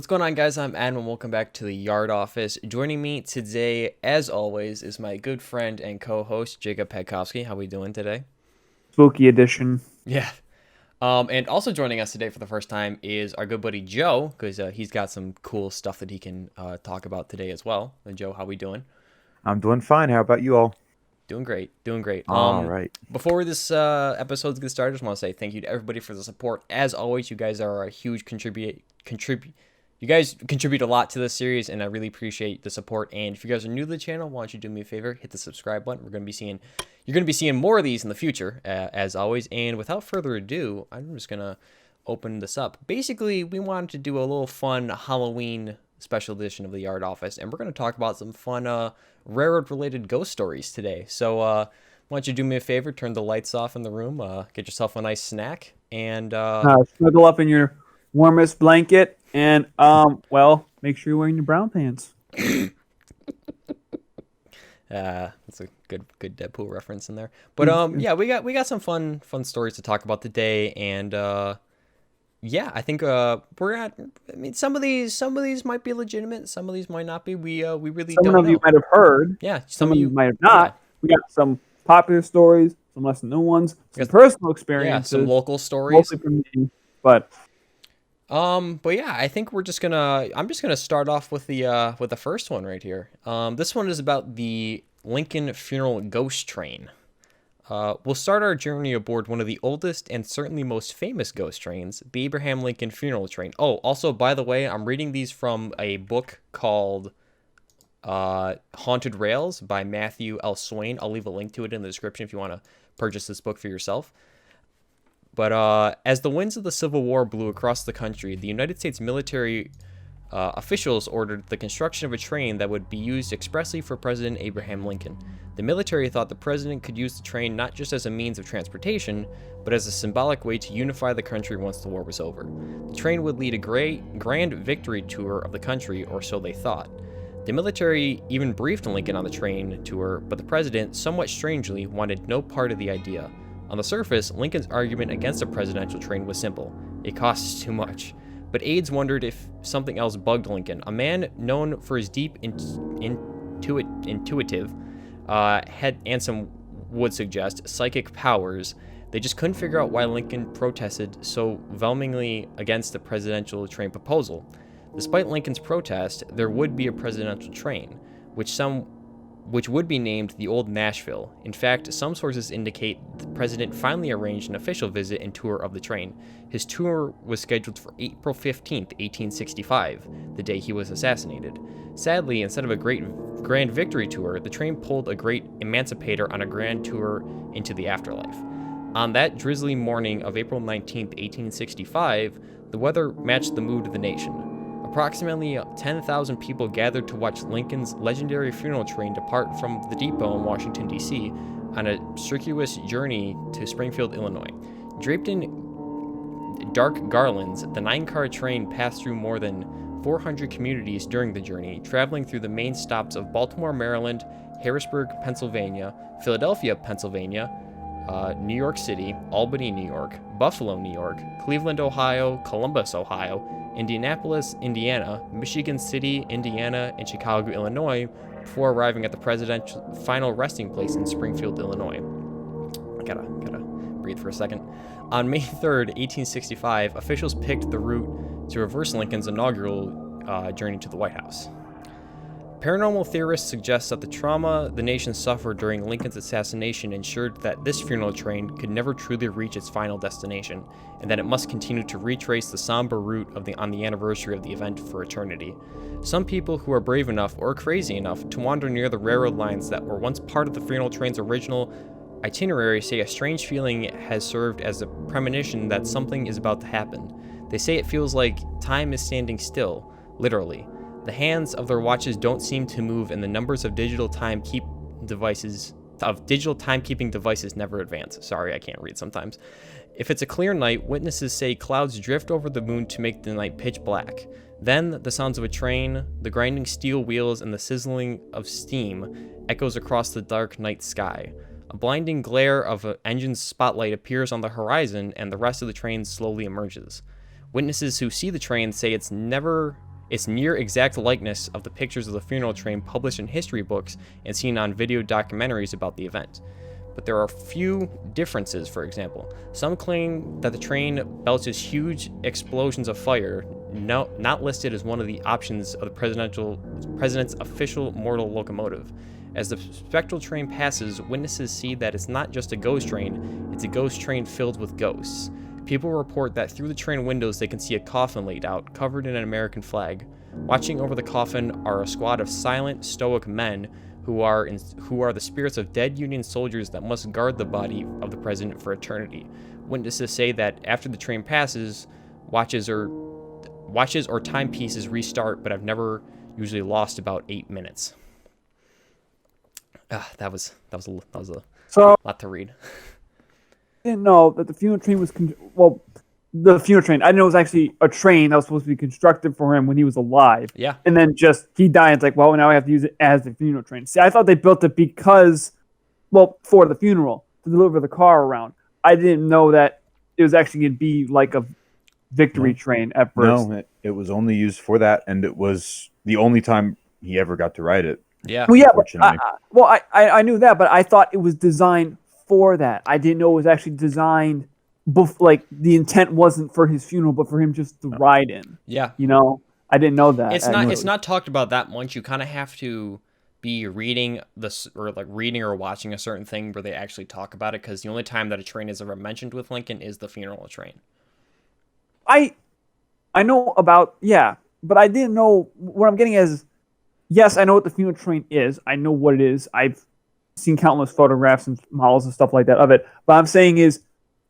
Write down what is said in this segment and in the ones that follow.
What's going on, guys? I'm Adam, and welcome back to the Yard Office. Joining me today, as always, is my good friend and co-host, Jacob Petkovsky. How we doing today? Spooky edition. Yeah. And also joining us today for the first time is our good buddy Joe, because he's got some cool stuff that he can talk about today as well. And Joe, how we doing? I'm doing fine. How about you all? Doing great, doing great. All right. Before this episode gets started, I just want to say thank you to everybody for the support. As always, you guys are a huge contribute. You guys contribute a lot to this series, and I really appreciate the support. And if you guys are new to the channel, why don't you do me a favor, hit the subscribe button. You're going to be seeing more of these in the future, as always. And without further ado, I'm just gonna open this up. Basically, we wanted to do a little fun Halloween special edition of the Yard Office, and we're going to talk about some fun railroad-related ghost stories today. So, why don't you do me a favor, turn the lights off in the room, get yourself a nice snack, and Snuggle up in your warmest blanket, and make sure you're wearing your brown pants. that's a good Deadpool reference in there. But yeah, we got some fun stories to talk about today, and yeah, I think some of these might be legitimate, some of these might not be. We really don't know. Some of you might have heard. Yeah, Some of you might have not. Yeah. We got some popular stories, some less known ones, some personal Yeah, experiences. some local stories. Mostly from me, but yeah, I think I'm just gonna start off with the first one right here. This one is about the Lincoln Funeral Ghost Train. We'll start our journey aboard one of the oldest and certainly most famous ghost trains, the Abraham Lincoln Funeral Train. Oh, also, by the way, I'm reading these from a book called Haunted Rails by Matthew L. Swain. I'll leave a link to it in the description if you want to purchase this book for yourself. But as the winds of the Civil War blew across the country, the United States military officials ordered the construction of a train that would be used expressly for President Abraham Lincoln. The military thought the president could use the train not just as a means of transportation, but as a symbolic way to unify the country once the war was over. The train would lead a grand victory tour of the country, or so they thought. The military even briefed Lincoln on the train tour, but the president, somewhat strangely, wanted no part of the idea. On the surface, Lincoln's argument against a presidential train was simple: it costs too much. But aides wondered if something else bugged Lincoln. A man known for his deep intuitive head, and some would suggest psychic powers, they just couldn't figure out why Lincoln protested so vehemently against the presidential train proposal. Despite Lincoln's protest, there would be a presidential train, which would be named the Old Nashville. In fact, some sources indicate the president finally arranged an official visit and tour of the train. His tour was scheduled for April 15th, 1865, the day he was assassinated. Sadly, instead of a grand victory tour, the train pulled a great emancipator on a grand tour into the afterlife. On that drizzly morning of April 19th, 1865, the weather matched the mood of the nation. Approximately 10,000 people gathered to watch Lincoln's legendary funeral train depart from the depot in Washington, D.C. on a circuitous journey to Springfield, Illinois. Draped in dark garlands, the 9-car train passed through more than 400 communities during the journey, traveling through the main stops of Baltimore, Maryland, Harrisburg, Pennsylvania, Philadelphia, Pennsylvania, New York City, Albany, New York, Buffalo, New York, Cleveland, Ohio, Columbus, Ohio, Indianapolis, Indiana, Michigan City, Indiana, and Chicago, Illinois, before arriving at the presidential final resting place in Springfield, Illinois. I gotta breathe for a second. On May 3rd, 1865, officials picked the route to reverse Lincoln's inaugural journey to the White House. Paranormal theorists suggest that the trauma the nation suffered during Lincoln's assassination ensured that this funeral train could never truly reach its final destination, and that it must continue to retrace the somber route on the anniversary of the event for eternity. Some people who are brave enough or crazy enough to wander near the railroad lines that were once part of the funeral train's original itinerary say a strange feeling has served as a premonition that something is about to happen. They say it feels like time is standing still, literally. The hands of their watches don't seem to move, and the numbers of digital timekeeping devices never advance. Sorry, I can't read sometimes. If it's a clear night, witnesses say clouds drift over the moon to make the night pitch black. Then the sounds of a train, the grinding steel wheels, and the sizzling of steam echoes across the dark night sky. A blinding glare of an engine's spotlight appears on the horizon, and the rest of the train slowly emerges. Witnesses who see the train say it's never It's near exact likeness of the pictures of the funeral train published in history books and seen on video documentaries about the event. But there are a few differences. For example, some claim that the train belches huge explosions of fire, not listed as one of the options of the president's official mortal locomotive. As the spectral train passes, witnesses see that it's not just a ghost train, it's a ghost train filled with ghosts. People report that through the train windows they can see a coffin laid out, covered in an American flag. Watching over the coffin are a squad of silent, stoic men who are the spirits of dead Union soldiers that must guard the body of the president for eternity. Witnesses say that after the train passes, watches or timepieces restart, but have never usually lost about 8 minutes. That was a So lot to read. I didn't know that the funeral train was the funeral train. I didn't know it was actually a train that was supposed to be constructed for him when he was alive. Yeah. And then just he died. It's like, well, now I have to use it as the funeral train. See, I thought they built it because, well, for the funeral to deliver the car around. I didn't know that it was actually going to be like a victory train at first. No, it was only used for that, and it was the only time he ever got to ride it. Yeah. Well, yeah, but Unfortunately. I knew that, but I thought it was designed for that. I didn't know it was actually designed, like the intent wasn't for his funeral, but for him just to ride in. Yeah. You know, I didn't know that. It's not talked about that much. You kind of have to be reading this or reading or watching a certain thing where they actually talk about it, because the only time that a train is ever mentioned with Lincoln is the funeral train. I know about, yeah, but I didn't know what I'm getting is, yes, I know what the funeral train is. I know what it is. I've seen countless photographs and models and stuff like that of it. But I'm saying is,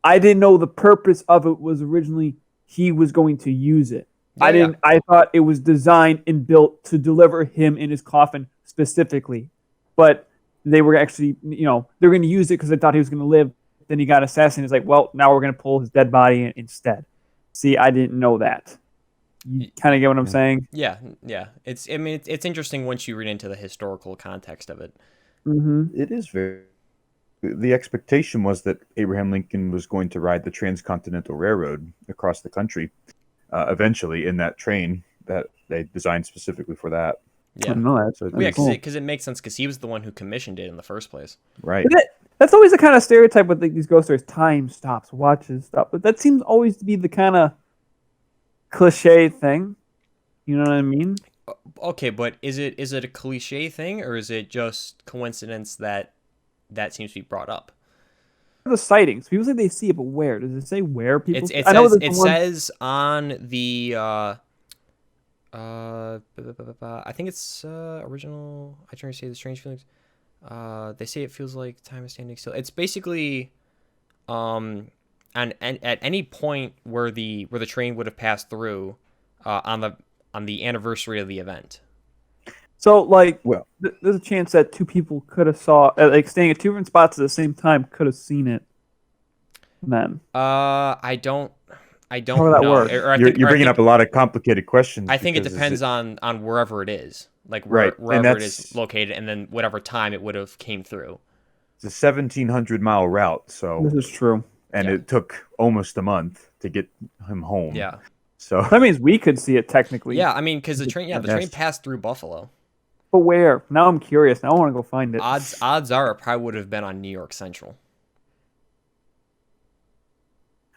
I didn't know the purpose of it was originally he was going to use it. Yeah, I thought it was designed and built to deliver him in his coffin specifically. But they were actually, they're going to use it because they thought he was going to live. Then he got assassinated. It's like, well, now we're going to pull his dead body in instead. See, I didn't know that. You kind of get what I'm saying? Yeah. It's interesting once you read into the historical context of it. Mm-hmm. It is very. The expectation was that Abraham Lincoln was going to ride the Transcontinental Railroad across the country, eventually in that train that they designed specifically for that. I Yeah. didn't know that. So Yeah, cool. because it makes sense, because he was the one who commissioned it in the first place. Right. That's always the kind of stereotype with these ghost stories. Time stops, watches stop. But that seems always to be the kind of cliche thing. You know what I mean? Okay, but is it a cliche thing, or is it just coincidence that seems to be brought up? The sightings. People say they see it, but where? Does it say where people? It says on the I think it's original. I try to say the strange feelings. They say it feels like time is standing still. It's basically, and at any point where the train would have passed through, on the anniversary of the event. So, like, Well, there's a chance that two people could have saw, like, staying at two different spots at the same time, could have seen it. Then, I don't How would that know. work? you're bringing up a lot of complicated questions. I think it because depends on wherever it is, like Right, and wherever it that's- is located, and then whatever time it would have came through. It's a 1,700-mile route, so this is true. and Yeah. it took almost a month to get him home. Yeah, So That means we could see it technically. yeah. I mean, because the train Yes. passed through Buffalo. But where? Now I'm curious. Now I want to go find it. Odds are it probably would have been on New York Central.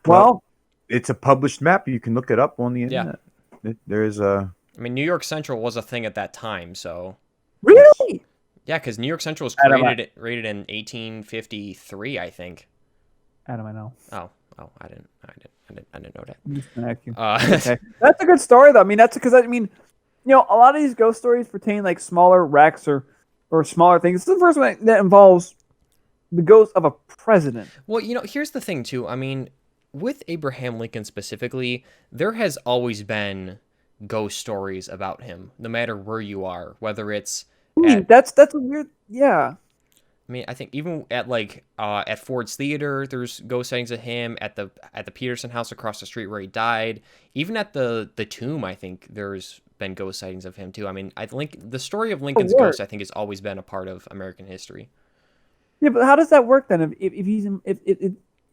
Well, it's a published map. You can look it up on the Yeah. internet. There is a I mean, New York Central was a thing at that time, so really? yeah, because New York Central was Adam, created in 1853, I think. Adam, I know. Oh, I didn't know that. I'm just gonna ask you. Okay. That's a good story, though. I mean, that's because a lot of these ghost stories pertain like smaller wrecks or smaller things. This is the first one that involves the ghost of a president. Well, here's the thing too. I mean, with Abraham Lincoln specifically, there has always been ghost stories about him, no matter where you are, whether it's I mean, that's a weird. Yeah. I mean, I think even at Ford's Theater, there's ghost sightings of him at the Peterson house across the street where he died. Even at the tomb, I think there's been ghost sightings of him too. I mean, I think the story of Lincoln's what? ghost, I think, has always been a part of American history. Yeah, but how does that work then? If he's if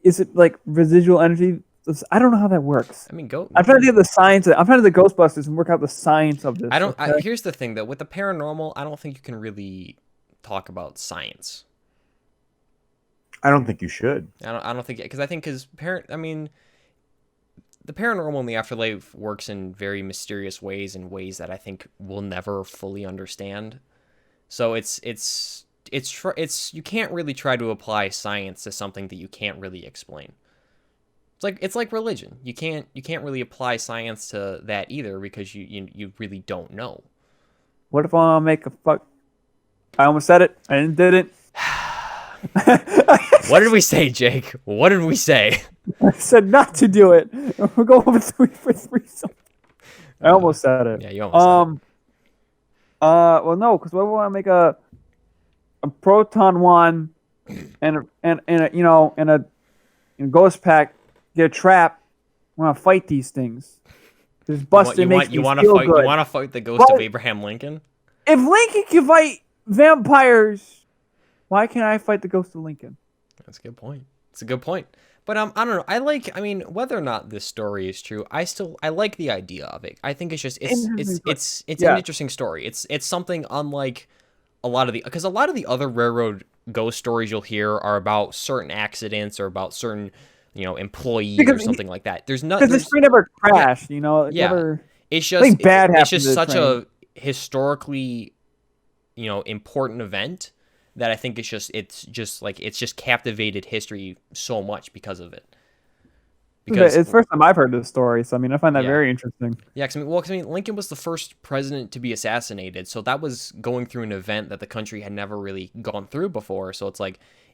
is it like residual energy I don't know how that works. I mean, go. I'm trying to do the science. I'm trying to do the Ghostbusters and work out the science of this. I don't. okay? Here's the thing, though. With the paranormal, I don't think you can really talk about science. I don't think you should. I don't think because I mean, the paranormal in the afterlife works in very mysterious ways, in ways that I think we'll never fully understand. So it's you can't really try to apply science to something that you can't really explain. It's like religion. You can't really apply science to that either because you really don't know. What if I want to make a fuck? I almost said it. I did it. What did we say, Jake? What did we say? I said not to do it. We'll go over 3 for 3. I almost said it. Yeah, you almost said it. Well, no, because we want to make a proton one and a ghost pack. Get a trap. We want to fight these things. This Buster makes me feel good. You want to fight the ghost of Abraham Lincoln? If Lincoln can fight vampires, why can't I fight the ghost of Lincoln? That's a good point. It's a good point. But I don't know. I mean, whether or not this story is true, I like the idea of it. I think it's just it's an interesting story. It's something unlike a lot of the other railroad ghost stories you'll hear are about certain accidents or about certain employees or something like that. There's not because this train never crashed. Yeah, never. It's just bad. It's just such a historically important event that I think it's just captivated history so much because of it. Because it's the first time I've heard this story, so I mean I find that very interesting. Yeah, because Lincoln was the first president to be assassinated, so that was going through an event that the country had never really gone through before. So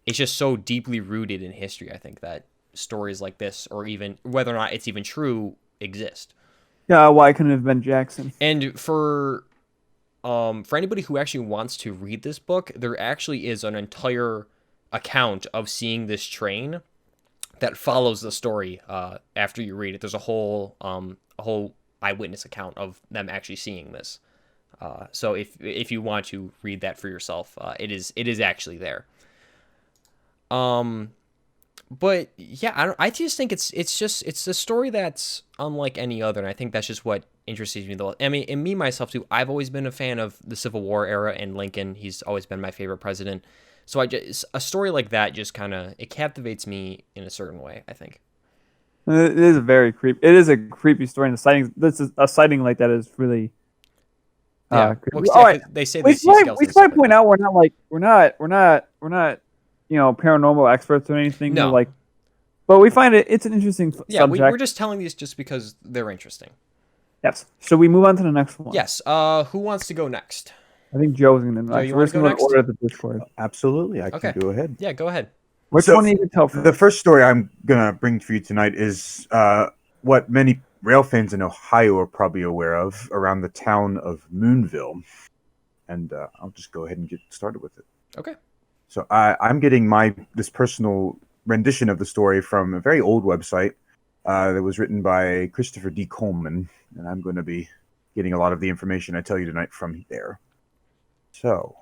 it's just so deeply rooted in history. I think that stories like this, or even whether or not it's even true, exist. Yeah, why couldn't it have been Jackson? And for anybody who actually wants to read this book, there actually is an entire account of seeing this train that follows the story after you read it. There's a whole eyewitness account of them actually seeing this. So if you want to read that for yourself, it is actually there. But yeah, I just think it's a story that's unlike any other, and I think that's just what interests me the most. I mean, and me myself too. I've always been a fan of the Civil War era and Lincoln. He's always been my favorite president. So a story like that just kind of it captivates me in a certain way, I think. It is a creepy story, and a sighting like that is really. Creepy. All right, they say we should point out we're not paranormal experts or anything. No. But we find it's an interesting subject. We're just telling these just because they're interesting. Yes. So we move on to the next one. Yes. Who wants to go next? I think Joe's going to next. You want to go next? Order the Discord. Absolutely, I can go ahead. Yeah, go ahead. Which one do you tell first? The first story I'm gonna bring for you tonight is what many rail fans in Ohio are probably aware of, around the town of Moonville, and I'll just go ahead and get started with it. Okay. So I'm getting this personal rendition of the story from a very old website that was written by Christopher D. Coleman, and I'm going to be getting a lot of the information I tell you tonight from there. So,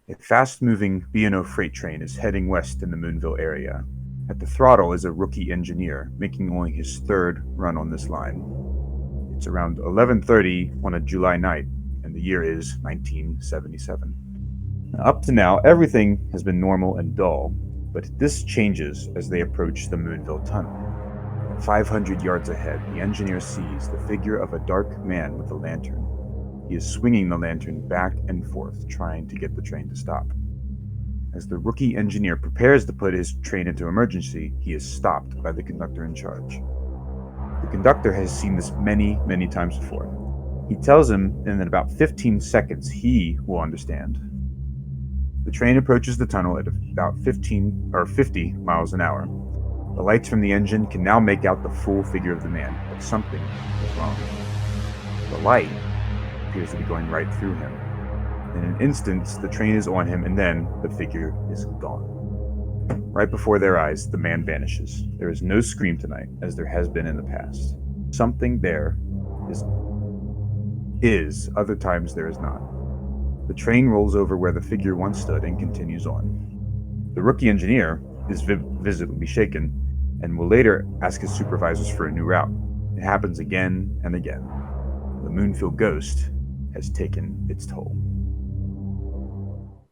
a fast-moving B&O freight train is heading west in the Moonville area. At the throttle is a rookie engineer, making only his third run on this line. It's around 11:30 on a July night, and the year is 1977. Up to now, everything has been normal and dull, but this changes as they approach the Moonville Tunnel. 500 yards ahead, the engineer sees the figure of a dark man with a lantern. He is swinging the lantern back and forth, trying to get the train to stop. As the rookie engineer prepares to put his train into emergency, he is stopped by the conductor in charge. The conductor has seen this many, many times before. He tells him in about 15 seconds he will understand. The train approaches the tunnel at about 50 miles an hour. The lights from the engine can now make out the full figure of the man, but something is wrong. The light appears to be going right through him. In an instant, the train is on him, and then the figure is gone. Right before their eyes, the man vanishes. There is no scream tonight, as there has been in the past. Something there is, other times there is not. The train rolls over where the figure once stood and continues on. The rookie engineer is visibly shaken, and will later ask his supervisors for a new route. It happens again and again. The Moonville ghost has taken its toll.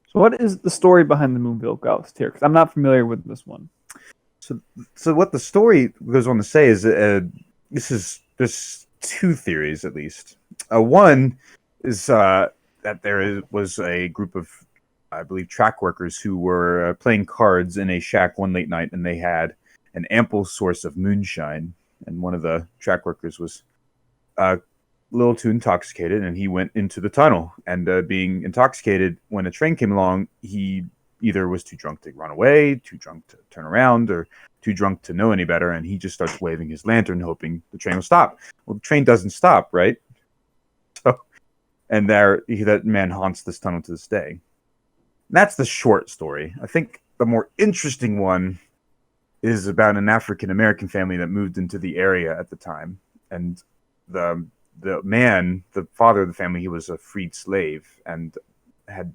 So what is the story behind the Moonville Ghost here? Because I'm not familiar with this one. So what the story goes on to say is there's two theories at least. One is that was a group of, I believe, track workers who were playing cards in a shack one late night, and they had an ample source of moonshine. And one of the track workers was a little too intoxicated, and he went into the tunnel. And being intoxicated, when a train came along, he either was too drunk to run away, too drunk to turn around, or too drunk to know any better, and he just starts waving his lantern, hoping the train will stop. Well, the train doesn't stop, right? So, and that man haunts this tunnel to this day. That's the short story. I think the more interesting one is about an African-American family that moved into the area at the time. And the man, the father of the family, he was a freed slave and had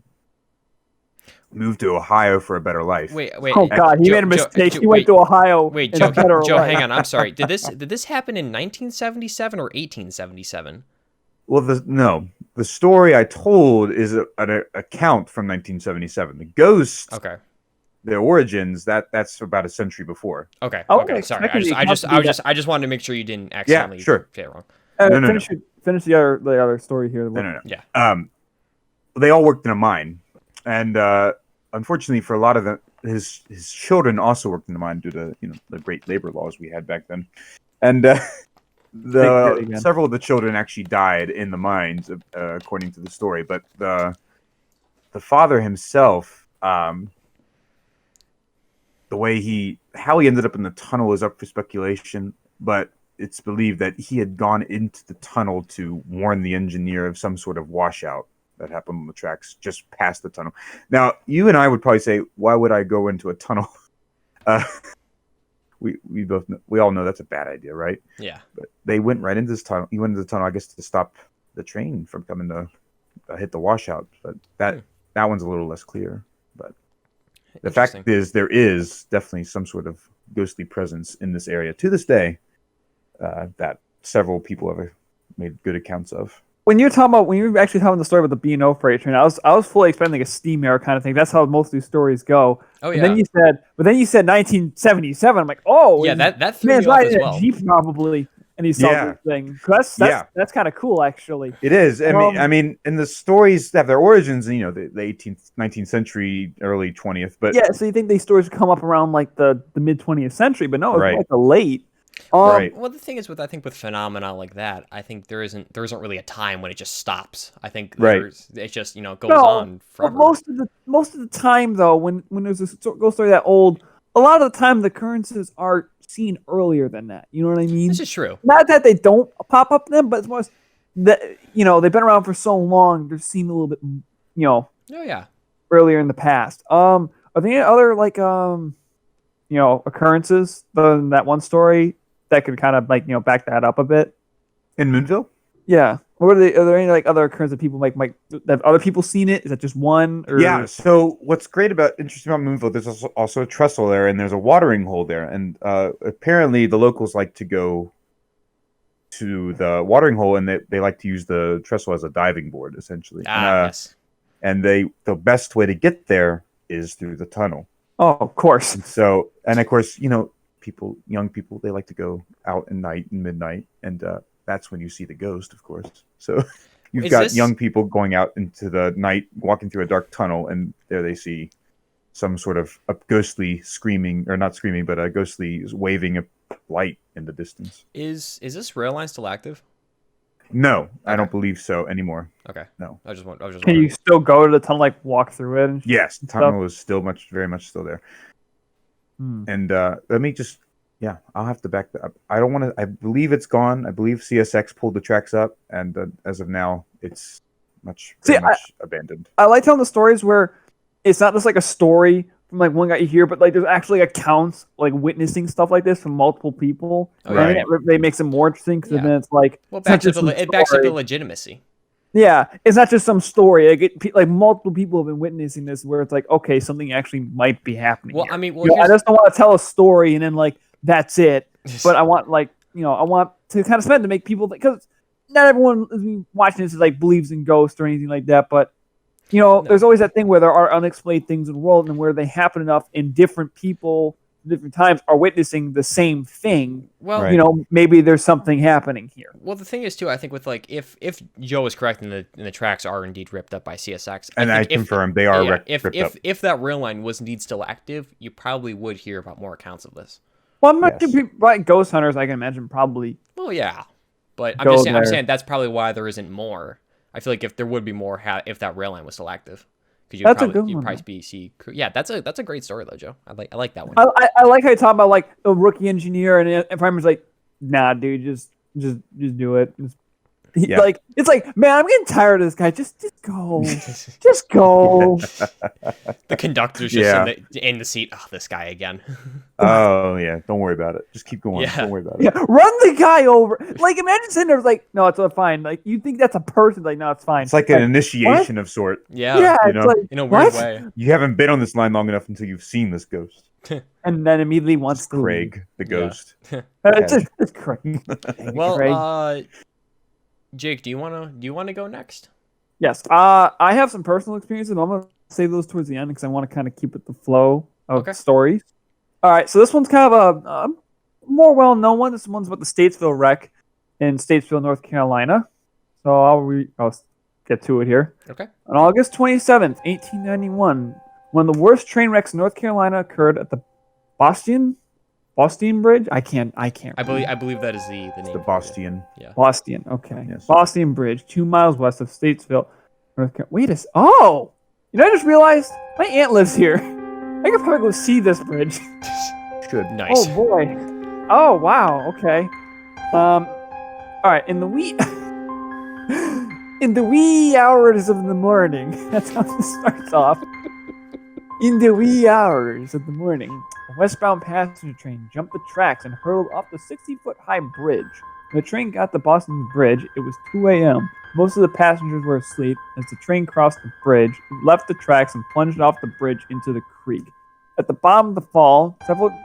moved to Ohio for a better life. Wait. Oh God, he made a mistake. He went to Ohio. Wait, in a better Joe, life. hang on. I'm sorry. Did this happen in 1977 or 1877? Well, the story I told is an account from 1977. The ghost, Okay. the origins, that's about a century before. Okay. Oh, Okay. okay. Sorry. Technically, it counts to be I just wanted to make sure you didn't accidentally sure. say it wrong. No. Finish the other story here. No. Yeah. They all worked in a mine, and unfortunately for a lot of his children also worked in the mine due to the great labor laws we had back then, and several of the children actually died in the mines, according to the story. But the father himself, how he ended up in the tunnel is up for speculation, but it's believed that he had gone into the tunnel to warn the engineer of some sort of washout that happened on the tracks just past the tunnel. Now, you and I would probably say, why would I go into a tunnel? We all know that's a bad idea, right? Yeah. But they went right into this tunnel. He went into the tunnel, I guess, to stop the train from coming to hit the washout. But that one's a little less clear. But the fact is, there is definitely some sort of ghostly presence in this area to this day that several people have made good accounts of. When you're actually telling the story about the B&O freight train, I was fully expecting like a steam error kind of thing. That's how most of these stories go. Oh yeah. But then you said 1977. I'm like, oh yeah, that threw man's me off riding as a well. Jeep probably, and he saw this thing. That's kind of cool, actually. It is. I mean, and the stories have their origins in the 18th, 19th century, early 20th. But yeah, so you think these stories come up around like the mid 20th century, but no, it's Right. like the late. Right. Well, the thing is, with phenomena like that, I think there isn't really a time when it just stops. I think it just goes on forever. But most of the time though, when there's a ghost story that old, a lot of the time the occurrences are seen earlier than that. You know what I mean? This is true. Not that they don't pop up then, but it's more that they've been around for so long, they're seen a little bit Oh yeah. earlier in the past. Are there any other occurrences other than that one story that could kind of back that up a bit? In Moonville? Yeah. Are there any other occurrences that people might have other people seen it? Is that just one? Or... Yeah. So what's interesting about Moonville, there's also a trestle there, and there's a watering hole there, and apparently the locals like to go to the watering hole, and they like to use the trestle as a diving board, essentially. Yes. And the best way to get there is through the tunnel. Oh, of course. So, and of course, young people, they like to go out at night and midnight, and that's when you see the ghost, of course. So you've got young people going out into the night, walking through a dark tunnel, and there they see some sort of a ghostly screaming, or not screaming, but a ghostly waving a light in the distance. Is this rail line still active? No, I don't believe so anymore. Okay. No. I was just Can wondering. you still go to the tunnel, walk through it? Yes, the tunnel is still very much still there. And let me just, I'll have to back that up. I believe it's gone. I believe CSX pulled the tracks up, and as of now, it's very much abandoned. I like telling the stories where it's not just like a story from one guy you hear, but there's actually accounts, witnessing stuff like this from multiple people. Oh, right. yeah. It makes it more interesting because then it's well, it backs up the legitimacy. Yeah, it's not just some story. Multiple people have been witnessing this, where it's okay, something actually might be happening. Well, here. I mean, I just don't want to tell a story and then that's it. But I want I want to kind of spend to make people, because not everyone watching this is like believes in ghosts or anything like that. But there's always that thing where there are unexplained things in the world, and where they happen enough, and different people, different times, are witnessing the same thing. Well, Right. Maybe there's something happening here. well, the thing is too. I think with like if Joe is correct and the tracks are indeed ripped up by CSX, And I think if- confirm they are yeah, ripped up. if that rail line was indeed still active, you probably would hear about more accounts of this. Well, I'm not Yes. like ghost hunters. I can imagine probably. Well, yeah, but I'm Go just saying, I'm there. saying that's probably why there isn't more. I feel like if there would be more, if that rail line was still active, because That's a good you'd one, probably see. Yeah, that's a great story though, Joe. I like that one. I like how you talk about like a rookie engineer, and Primer's like, nah, dude, just do it. Yeah. Like, it's like, man, I'm getting tired of this guy. Just go, just go. The conductor's Yeah. just in the seat. Oh, this guy again. Oh yeah, don't worry about it. Just keep going. Yeah. Don't worry about it. Yeah, run the guy over. Like, imagine sitting there like, no, it's fine. Like, you think that's a person? Like, no, it's fine. It's like an initiation of sort. Yeah, yeah, you it's know, like, in a weird what? way. You haven't been on this line long enough until you've seen this ghost. And then immediately wants to leave. Craig, the ghost. It's Craig. Well, Craig. Jake, do you wanna go next? Yes. I have some personal experiences, but I'm gonna save those towards the end because I want to kind of keep it the flow of Okay. stories. All right. So this one's kind of a more well-known one. This one's about the Statesville wreck in Statesville, North Carolina. So I'll get to it here. Okay. On August 27th, 1891, one of the worst train wrecks in North Carolina occurred at the Boston Bridge. I can't. I believe that is the name. The for it. Boston. Boston. Okay. Yes. Boston Bridge, 2 miles west of Statesville, North Carolina. Wait a Oh! I just realized my aunt lives here. I could probably go see this bridge. Should. Nice. Oh boy. Oh wow. Okay. All right. In the wee hours of the morning. That's how this starts off. In the wee hours of the morning, a westbound passenger train jumped the tracks and hurtled off the 60-foot-high bridge. When the train got to Boston Bridge, it was 2 a.m. Most of the passengers were asleep as the train crossed the bridge, left the tracks, and plunged off the bridge into the creek. At the bottom of the fall,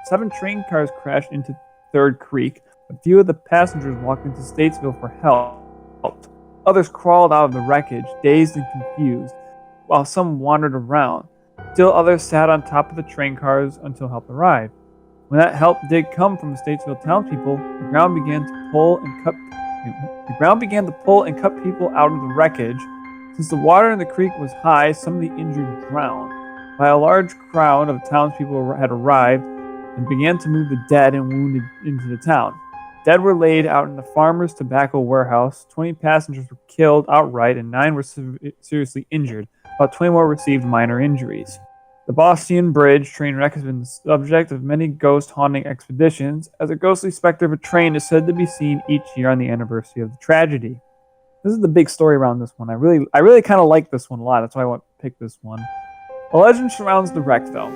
7 train cars crashed into Third Creek. A few of the passengers walked into Statesville for help. Others crawled out of the wreckage, dazed and confused, while some wandered around. Still others sat on top of the train cars until help arrived. When that help did come from the Statesville townspeople, the ground began to pull and cut people out of the wreckage. Since the water in the creek was high, some of the injured drowned. By a large crowd of townspeople had arrived and began to move the dead and wounded into the town. Dead were laid out in the farmer's tobacco warehouse. 20 passengers were killed outright, and 9 were seriously injured. About 20 more received minor injuries. The Boston Bridge train wreck has been the subject of many ghost haunting expeditions, as a ghostly specter of a train is said to be seen each year on the anniversary of the tragedy. This is the big story around this one. I really kind of like this one a lot. That's why I want to pick this one. A legend surrounds the wreck, though.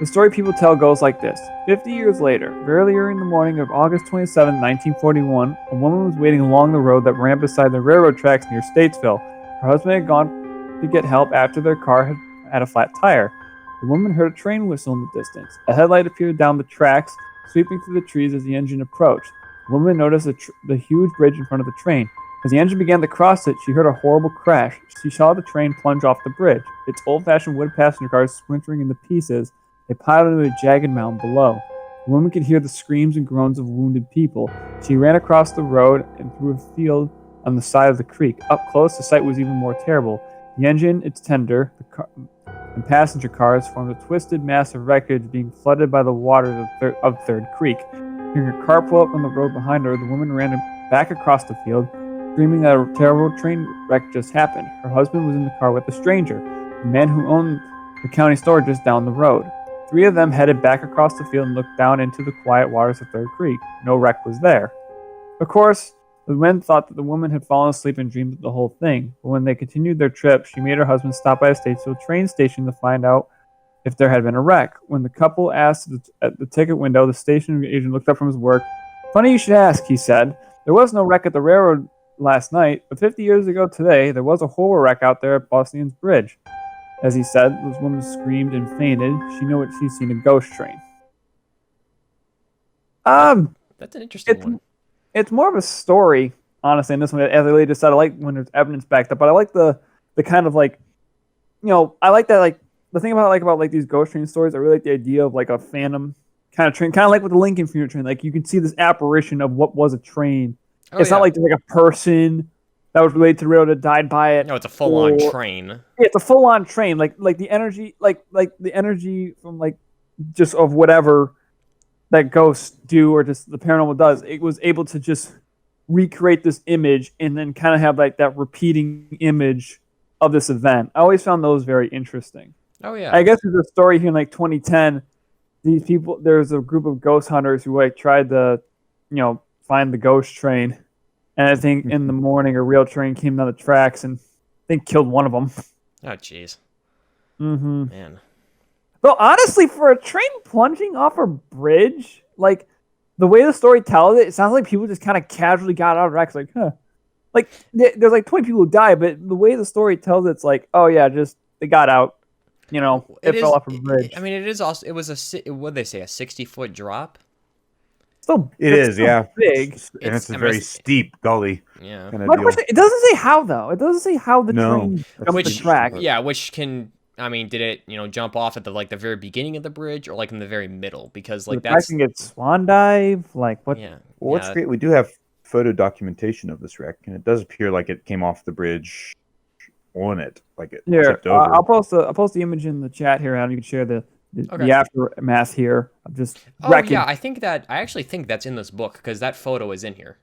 The story people tell goes like this. 50 years later, very early in the morning of August 27, 1941, a woman was waiting along the road that ran beside the railroad tracks near Statesville. Her husband had gone to get help after their car had a flat tire. The woman heard a train whistle in the distance. A headlight appeared down the tracks, sweeping through the trees as the engine approached. The woman noticed the huge bridge in front of the train. As the engine began to cross it, she heard a horrible crash. She saw the train plunge off the bridge, its old-fashioned wood passenger cars splintering into pieces. They piled into a jagged mound below. The woman could hear the screams and groans of wounded people. She ran across the road and through a field on the side of the creek. Up close, the sight was even more terrible. The engine, its tender, and passenger cars formed a twisted mass of wreckage being flooded by the waters of Third Creek. Hearing a car pull up on the road behind her, the woman ran back across the field, screaming that a terrible train wreck just happened. Her husband was in the car with a stranger, the man who owned the county store just down the road. 3 of them headed back across the field and looked down into the quiet waters of Third Creek. No wreck was there. Of course, the men thought that the woman had fallen asleep and dreamed of the whole thing, but when they continued their trip, she made her husband stop by a Statesville train station to find out if there had been a wreck. When the couple asked at the ticket window, the station agent looked up from his work. "Funny you should ask," he said. "There was no wreck at the railroad last night, but 50 years ago today, there was a horrible wreck out there at Boston's Bridge." As he said, this woman screamed and fainted. She knew she'd seen a ghost train. That's an interesting It's one. it's more of a story, honestly. In this one, as I really just said, I like when there's evidence backed up, but I like the kind of like, I like that like the thing about like these ghost train stories. I really like the idea of like a phantom kind of train, kind of like with the Lincoln Funeral Train. Like you can see this apparition of what was a train. Oh, It's yeah. not like there's like a person that was related to the railroad that died by it. No, it's a full-on or- train. Yeah, it's a full on train. Like the energy, like the energy from like just of whatever that ghosts do or just the paranormal does. It was able to just recreate this image and then kind of have like that repeating image of this event. I always found those very interesting. Oh, yeah. I guess there's a story here in like 2010. These people, there's a group of ghost hunters who like tried to, find the ghost train, and I think in the morning a real train came down the tracks and I think killed one of them. Oh, jeez. Mm-hmm. Man. Though honestly, for a train plunging off a bridge, like the way the story tells it, it sounds like people just kind of casually got out of wrecks. Like, huh? Like there's like 20 people who died, but the way the story tells it, it's like, oh yeah, just they got out. It fell off a bridge. I mean, it is also. It was what did they say? A 60-foot drop. It's still big. And it's a I mean, very it's- steep gully Yeah. kind of My deal. question: it doesn't say how though. It doesn't say how the No. train jumped the Which track. Yeah, which can. I mean, did it jump off at the very beginning of the bridge or like in the very middle? Because like the track that's can get swan dive. Like what? yeah. Well, what's yeah. great, we do have photo documentation of this wreck, and it does appear like it came off the bridge on it, like it Here, tipped over. I'll post the image in the chat here, Adam. You can share the Okay. the aftermath here of just Oh wrecking. yeah, I actually think that's in this book because that photo is in here.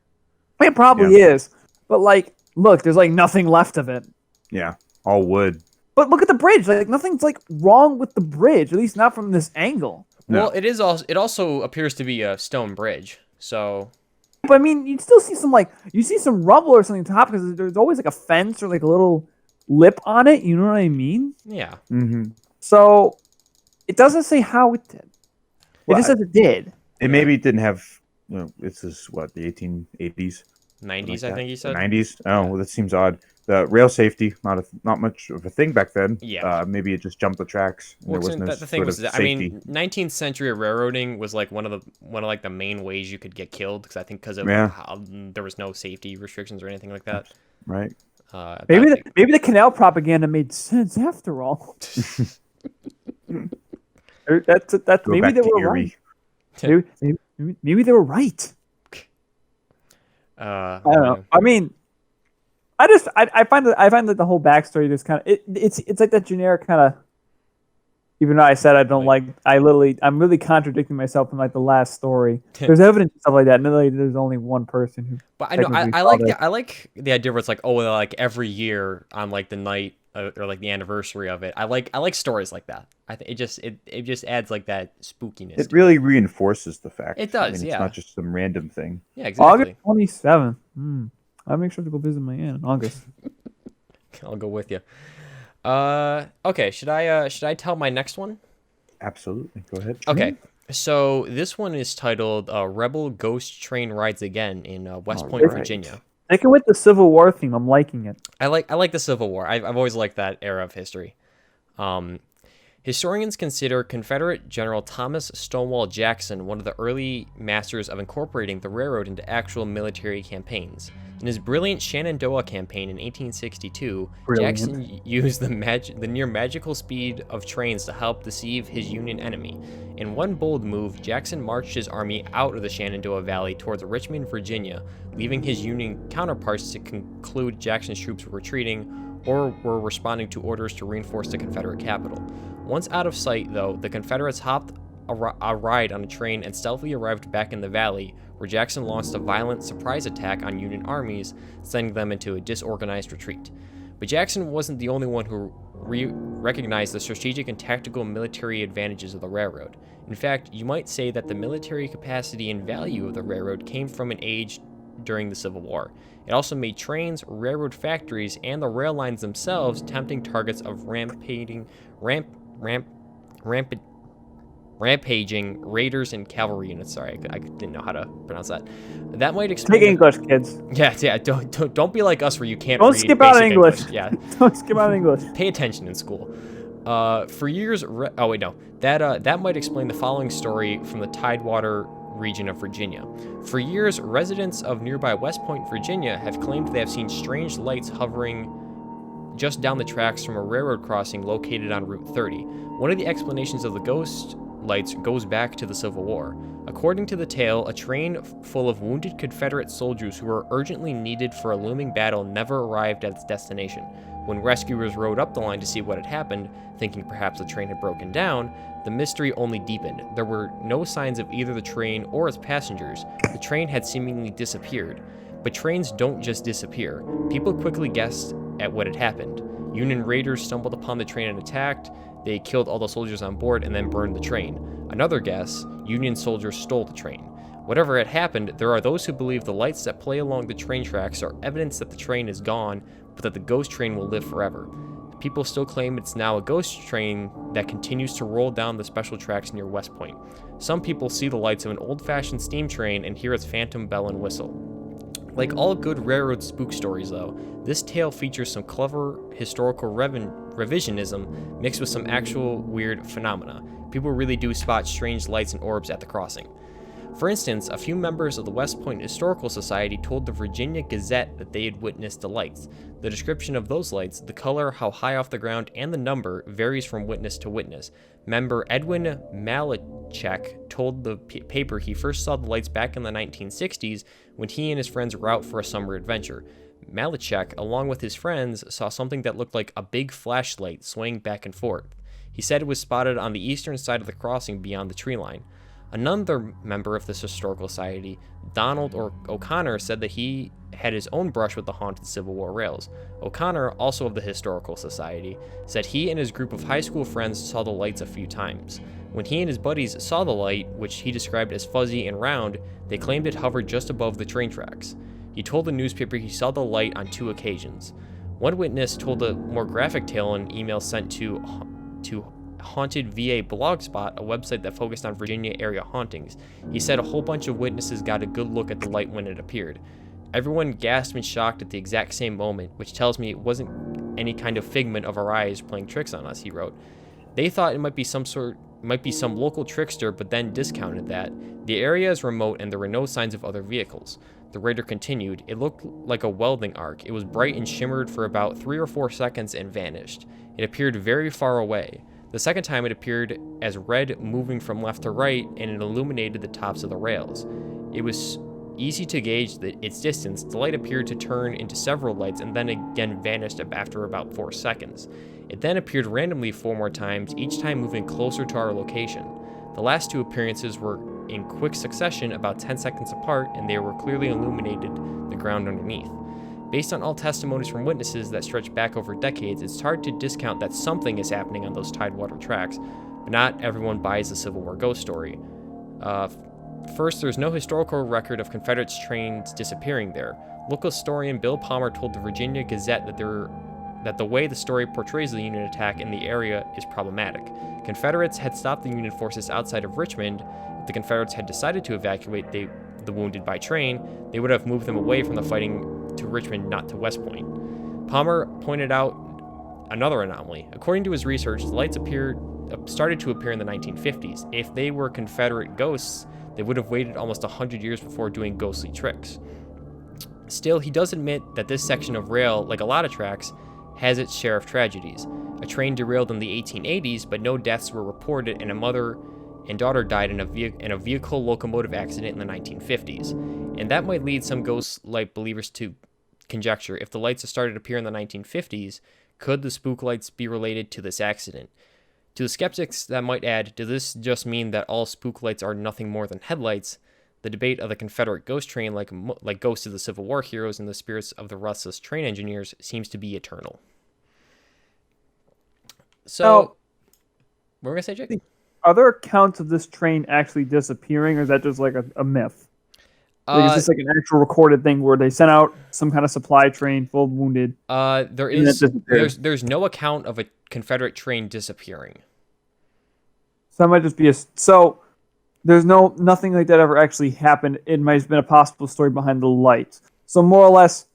It probably is, but like, look, there's like nothing left of it. Yeah, all wood. But look at the bridge. Like nothing's like wrong with the bridge, at least not from this angle. No. Well, it also appears to be a stone bridge. So But I mean, you'd still see some rubble or something top because there's always like a fence or like a little lip on it. You know what I mean? yeah. Mm-hmm. So it doesn't say how it did. It Well, just says it did. It maybe didn't have. This is what, the 1880s, 90s, like I think you said. 90s. Oh, well, that seems odd. The rail safety, not much of a thing back then. Yeah. Maybe it just jumped the tracks. And Well, there was no the thing sort was of that, I safety. mean, 19th century railroading was like one of like the main ways you could get killed because of Yeah. how there was no safety restrictions or anything like that. Right. Maybe the canal propaganda made sense after all. That's Go maybe back they to were Erie. right. Maybe they were right. I don't know. I mean, I find that the whole backstory just kind of it's like that generic kind of. Even though I said I don't like, I'm really contradicting myself in like the last story. There's evidence and stuff like that. And then there's only one person who. But I know technically I saw like this. I like the idea where it's like, oh, like every year on like the night or like the anniversary of it. I like stories like that. I think it just adds like that spookiness. It to really reinforces the fact. It does, I mean, yeah. It's not just some random thing. Yeah, exactly. August 27th. I'll make sure to go visit my aunt in August. I'll go with you. Okay. Should I tell my next one? Absolutely. Go ahead. Okay. So this one is titled "Rebel Ghost Train Rides Again" in West Point, Alright. Virginia. Sticking with the Civil War theme, I'm liking it. I like the Civil War. I've always liked that era of history. Historians consider Confederate General Thomas Stonewall Jackson one of the early masters of incorporating the railroad into actual military campaigns. In his brilliant Shenandoah campaign in 1862, Brilliant. Jackson used the near magical speed of trains to help deceive his Union enemy. In one bold move, Jackson marched his army out of the Shenandoah Valley towards Richmond, Virginia, leaving his Union counterparts to conclude Jackson's troops were retreating or were responding to orders to reinforce the Confederate capital. Once out of sight, though, the Confederates hopped a ride on a train and stealthily arrived back in the valley, where Jackson launched a violent surprise attack on Union armies, sending them into a disorganized retreat. But Jackson wasn't the only one who recognized the strategic and tactical military advantages of the railroad. In fact, you might say that the military capacity and value of the railroad came from an age during the Civil War. It also made trains, railroad factories, and the rail lines themselves tempting targets of rampaging raiders and cavalry units. Sorry, I didn't know how to pronounce that. That might explain. Take English, kids. Yeah. Don't be like us where you can't. Don't read skip out on basic English. Yeah. Don't skip out English. Pay attention in school. For years, that might explain the following story from the Tidewater region of Virginia. For years, residents of nearby West Point, Virginia have claimed they have seen strange lights hovering just down the tracks from a railroad crossing located on Route 30. One of the explanations of the ghost lights goes back to the Civil War. According to the tale, a train full of wounded Confederate soldiers who were urgently needed for a looming battle never arrived at its destination. When rescuers rode up the line to see what had happened, thinking perhaps the train had broken down, the mystery only deepened. There were no signs of either the train or its passengers. The train had seemingly disappeared. But trains don't just disappear. People quickly guessed at what had happened. Union raiders stumbled upon the train and attacked. They killed all the soldiers on board and then burned the train. Another guess, Union soldiers stole the train. Whatever had happened, there are those who believe the lights that play along the train tracks are evidence that the train is gone, but that the ghost train will live forever. People still claim it's now a ghost train that continues to roll down the special tracks near West Point. Some people see the lights of an old-fashioned steam train and hear its phantom bell and whistle. Like all good railroad spook stories, though, this tale features some clever historical revisionism mixed with some actual weird phenomena. People really do spot strange lights and orbs at the crossing. For instance, a few members of the West Point Historical Society told the Virginia Gazette that they had witnessed the lights. The description of those lights, the color, how high off the ground, and the number varies from witness to witness. Member Edwin Malachek told the paper he first saw the lights back in the 1960s when he and his friends were out for a summer adventure. Malachek, along with his friends, saw something that looked like a big flashlight swaying back and forth. He said it was spotted on the eastern side of the crossing beyond the tree line. Another member of this historical society, Donald O'Connor, said that he had his own brush with the haunted Civil War rails. O'Connor, also of the Historical Society, said he and his group of high school friends saw the lights a few times. When he and his buddies saw the light, which he described as fuzzy and round, they claimed it hovered just above the train tracks. He told the newspaper he saw the light on 2 occasions. One witness told a more graphic tale in an email sent to Haunted VA Blogspot, a website that focused on Virginia area hauntings. He said a whole bunch of witnesses got a good look at the light when it appeared. Everyone gasped and shocked at the exact same moment, which tells me it wasn't any kind of figment of our eyes playing tricks on us, he wrote. They thought it might be some local trickster, but then discounted that. The area is remote and there were no signs of other vehicles. The writer continued, it looked like a welding arc. It was bright and shimmered for about 3 or 4 seconds and vanished. It appeared very far away. The second time it appeared as red moving from left to right, and it illuminated the tops of the rails. It was easy to gauge its distance. The light appeared to turn into several lights and then again vanished after about 4 seconds. It then appeared randomly 4 more times, each time moving closer to our location. The last 2 appearances were in quick succession, about 10 seconds apart, and they were clearly illuminated the ground underneath. Based on all testimonies from witnesses that stretch back over decades, it's hard to discount that something is happening on those Tidewater tracks, but not everyone buys the Civil War ghost story. First, there's no historical record of Confederate trains disappearing there. Local historian Bill Palmer told the Virginia Gazette that the way the story portrays the Union attack in the area is problematic. Confederates had stopped the Union forces outside of Richmond. If the Confederates had decided to evacuate the wounded by train, they would have moved them away from the fighting to Richmond, not to West Point. Palmer pointed out another anomaly. According to his research, the lights started to appear in the 1950s. If they were Confederate ghosts, they would have waited almost 100 years before doing ghostly tricks. Still, he does admit that this section of rail, like a lot of tracks, has its share of tragedies. A train derailed in the 1880s, but no deaths were reported, and a mother and daughter died in a vehicle locomotive accident in the 1950s. And that might lead some ghost-light believers to conjecture, if the lights started to appear in the 1950s, could the spook lights be related to this accident? To the skeptics that might add, does this just mean that all spook lights are nothing more than headlights? The debate of the Confederate ghost train, like ghosts of the Civil War heroes and the spirits of the restless train engineers, seems to be eternal. So, what were we going to say, Jake? Are there accounts of this train actually disappearing, or is that just like a myth? Like, is this like an actual recorded thing where they sent out some kind of supply train full of wounded? There's no account of a Confederate train disappearing. So that might just be there's nothing like that ever actually happened. It might have been a possible story behind the lights. So more or less,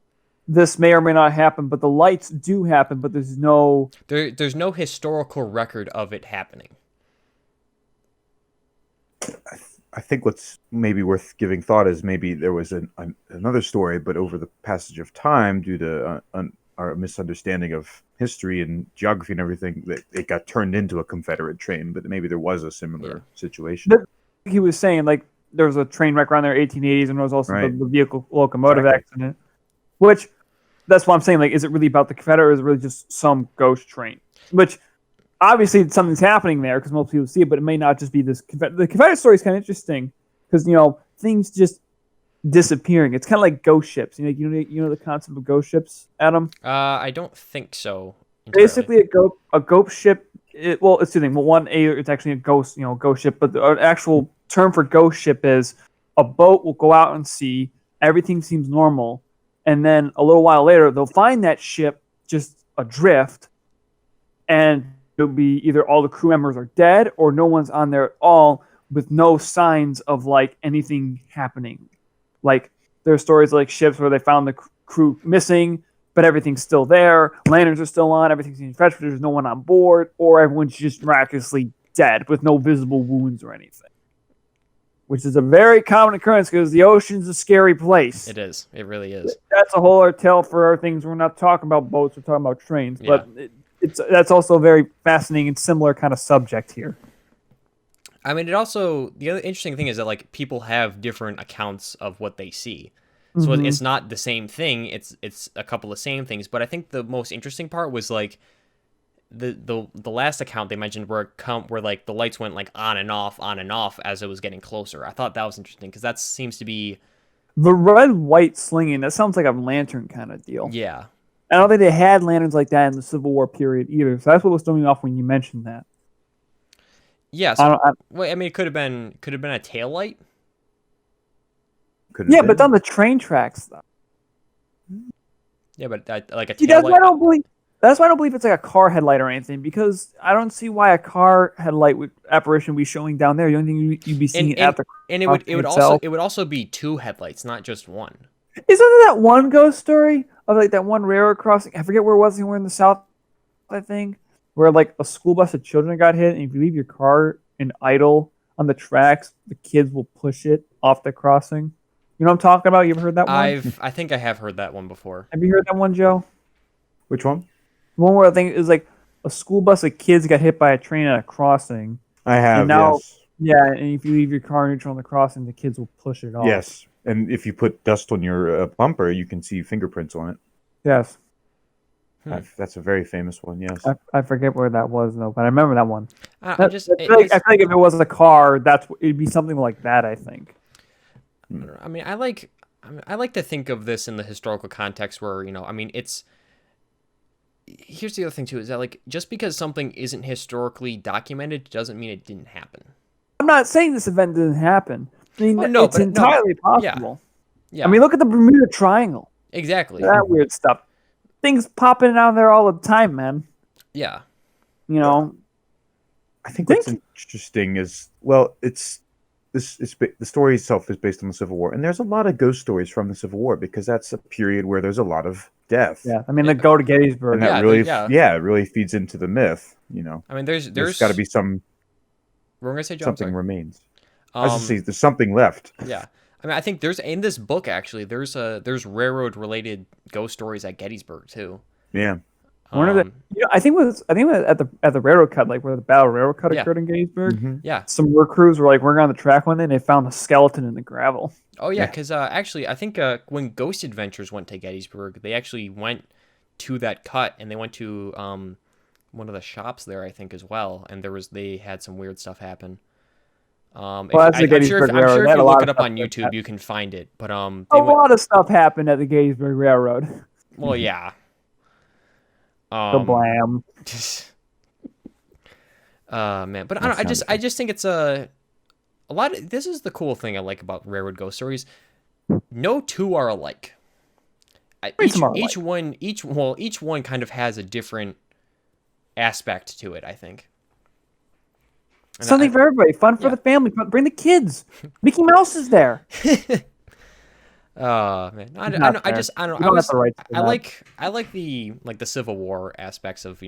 this may or may not happen, but the lights do happen, but there's no historical record of it happening. I think what's maybe worth giving thought is maybe there was another story, but over the passage of time, due to our misunderstanding of history and geography and everything, that it got turned into a Confederate train. But maybe there was a similar situation. He was saying like there was a train wreck around there 1880s, and there was also Right. the vehicle locomotive Exactly. accident. Which that's what I'm saying. Like, is it really about the Confederate, or is it really just some ghost train? Which obviously something's happening there because most people see it, but it may not just be this. The Confederate story is kind of interesting because things just disappearing. It's kind of like ghost ships. You know the concept of ghost ships, Adam. I don't think so. Entirely. Basically, a ghost ship. It's two things. Well, one, it's actually a ghost, ghost ship. But the actual term for ghost ship is a boat will go out and sea. Everything seems normal, and then a little while later, they'll find that ship just adrift, and it'll be either all the crew members are dead or no one's on there at all, with no signs of like anything happening. Like there are stories like ships where they found the crew missing, but everything's still there. Lanterns are still on. Everything's being fetched, but there's no one on board, or everyone's just miraculously dead with no visible wounds or anything. Which is a very common occurrence because the ocean's a scary place. It is. It really is. That's a whole other tale for our things. We're not talking about boats. We're talking about trains. Yeah. But that's also a very fascinating and similar kind of subject here. I mean, it also, the other interesting thing is that like people have different accounts of what they see. So it's not the same thing. It's a couple of same things. But I think the most interesting part was like the last account they mentioned where like the lights went like on and off as it was getting closer. I thought that was interesting because that seems to be the red white slinging. That sounds like a lantern kind of deal. Yeah. I don't think they had lanterns like that in the Civil War period either. So that's what was throwing me off when you mentioned that. Yeah. So, I mean, it could have been a tail light. Yeah, but on the train tracks though. Yeah, but like a See, tail that's light. why I don't believe. That's why I don't believe it's like a car headlight or anything, because I don't see why a car headlight apparition would be showing down there. The only thing you'd be seeing at the and it would also be two headlights, not just one. Isn't there that one ghost story of like that one railroad crossing? I forget where it was. We're in the South, I think, where like a school bus of children got hit, and if you leave your car in idle on the tracks, the kids will push it off the crossing. You know what I'm talking about? You ever heard that one? I think I have heard that one before. Have you heard that one, Joe? Which one? The one where I think it was like a school bus of kids got hit by a train at a crossing. I have. And now, yes. yeah, and if you leave your car neutral on the crossing, the kids will push it off. Yes, and if you put dust on your bumper, you can see fingerprints on it. Yes. That's a very famous one. Yes. I forget where that was though, but I remember that one. I I feel like if it was a car, it'd be something like that. I think. I mean, I like to think of this in the historical context where, I mean, here's the other thing too, is that like, just because something isn't historically documented doesn't mean it didn't happen. I'm not saying this event didn't happen. I mean, it's entirely possible. Yeah. I mean, look at the Bermuda Triangle. Exactly. That weird stuff. Things popping out there all the time, man. Yeah. I think what's interesting is, well, the story itself is based on the Civil War, and there's a lot of ghost stories from the Civil War because that's a period where there's a lot of death. Yeah, I mean, they go to Gettysburg, and that it really feeds into the myth. I mean, there's got to be some. We're gonna say something remains. I was just saying, there's something left. Yeah, I mean, I think there's in this book actually there's railroad related ghost stories at Gettysburg too. Yeah. One of the, I think it was at the railroad cut, like where the Battle Railroad Cut occurred in Gettysburg. Mm-hmm. Yeah, some work crews were like working on the track one day, and they found a skeleton in the gravel. Oh yeah, because actually, I think when Ghost Adventures went to Gettysburg, they actually went to that cut, and they went to one of the shops there, I think, as well, and they had some weird stuff happen. I'm sure if you look it up on YouTube, you can find it. But a lot of stuff happened at the Gettysburg Railroad. Well, yeah. The blam. Man, but I just think it's a lot of, this is the cool thing I like about railroad ghost stories. No two are alike. Each one kind of has a different aspect to it, I think. And something for everybody, fun for the family. Bring the kids. Mickey Mouse is there. Oh man, I don't know. I like the Civil War aspects of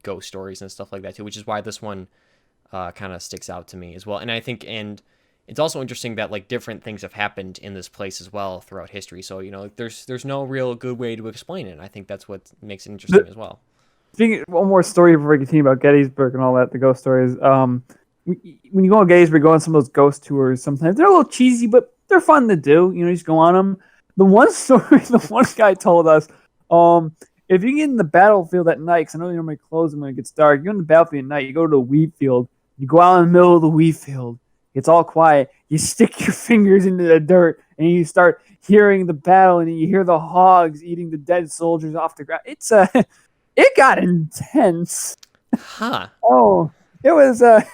ghost stories and stuff like that too, which is why this one kind of sticks out to me as well. And I think and it's also interesting that like different things have happened in this place as well throughout history. So there's no real good way to explain it. I think that's what makes it interesting as well. Speaking, one more story before we continue about Gettysburg and all that, the ghost stories. When you go on Gettysburg, go on some of those ghost tours. Sometimes they're a little cheesy, but they're fun to do. You just go on them. The one story, the one guy told us, if you get in the battlefield at night, because I know they normally close them when it gets dark. You go in the battlefield at night. You go to the wheat field. You go out in the middle of the wheat field. It's all quiet. You stick your fingers into the dirt, and you start hearing the battle, and you hear the hogs eating the dead soldiers off the ground. It got intense. Huh. Oh, it was. They're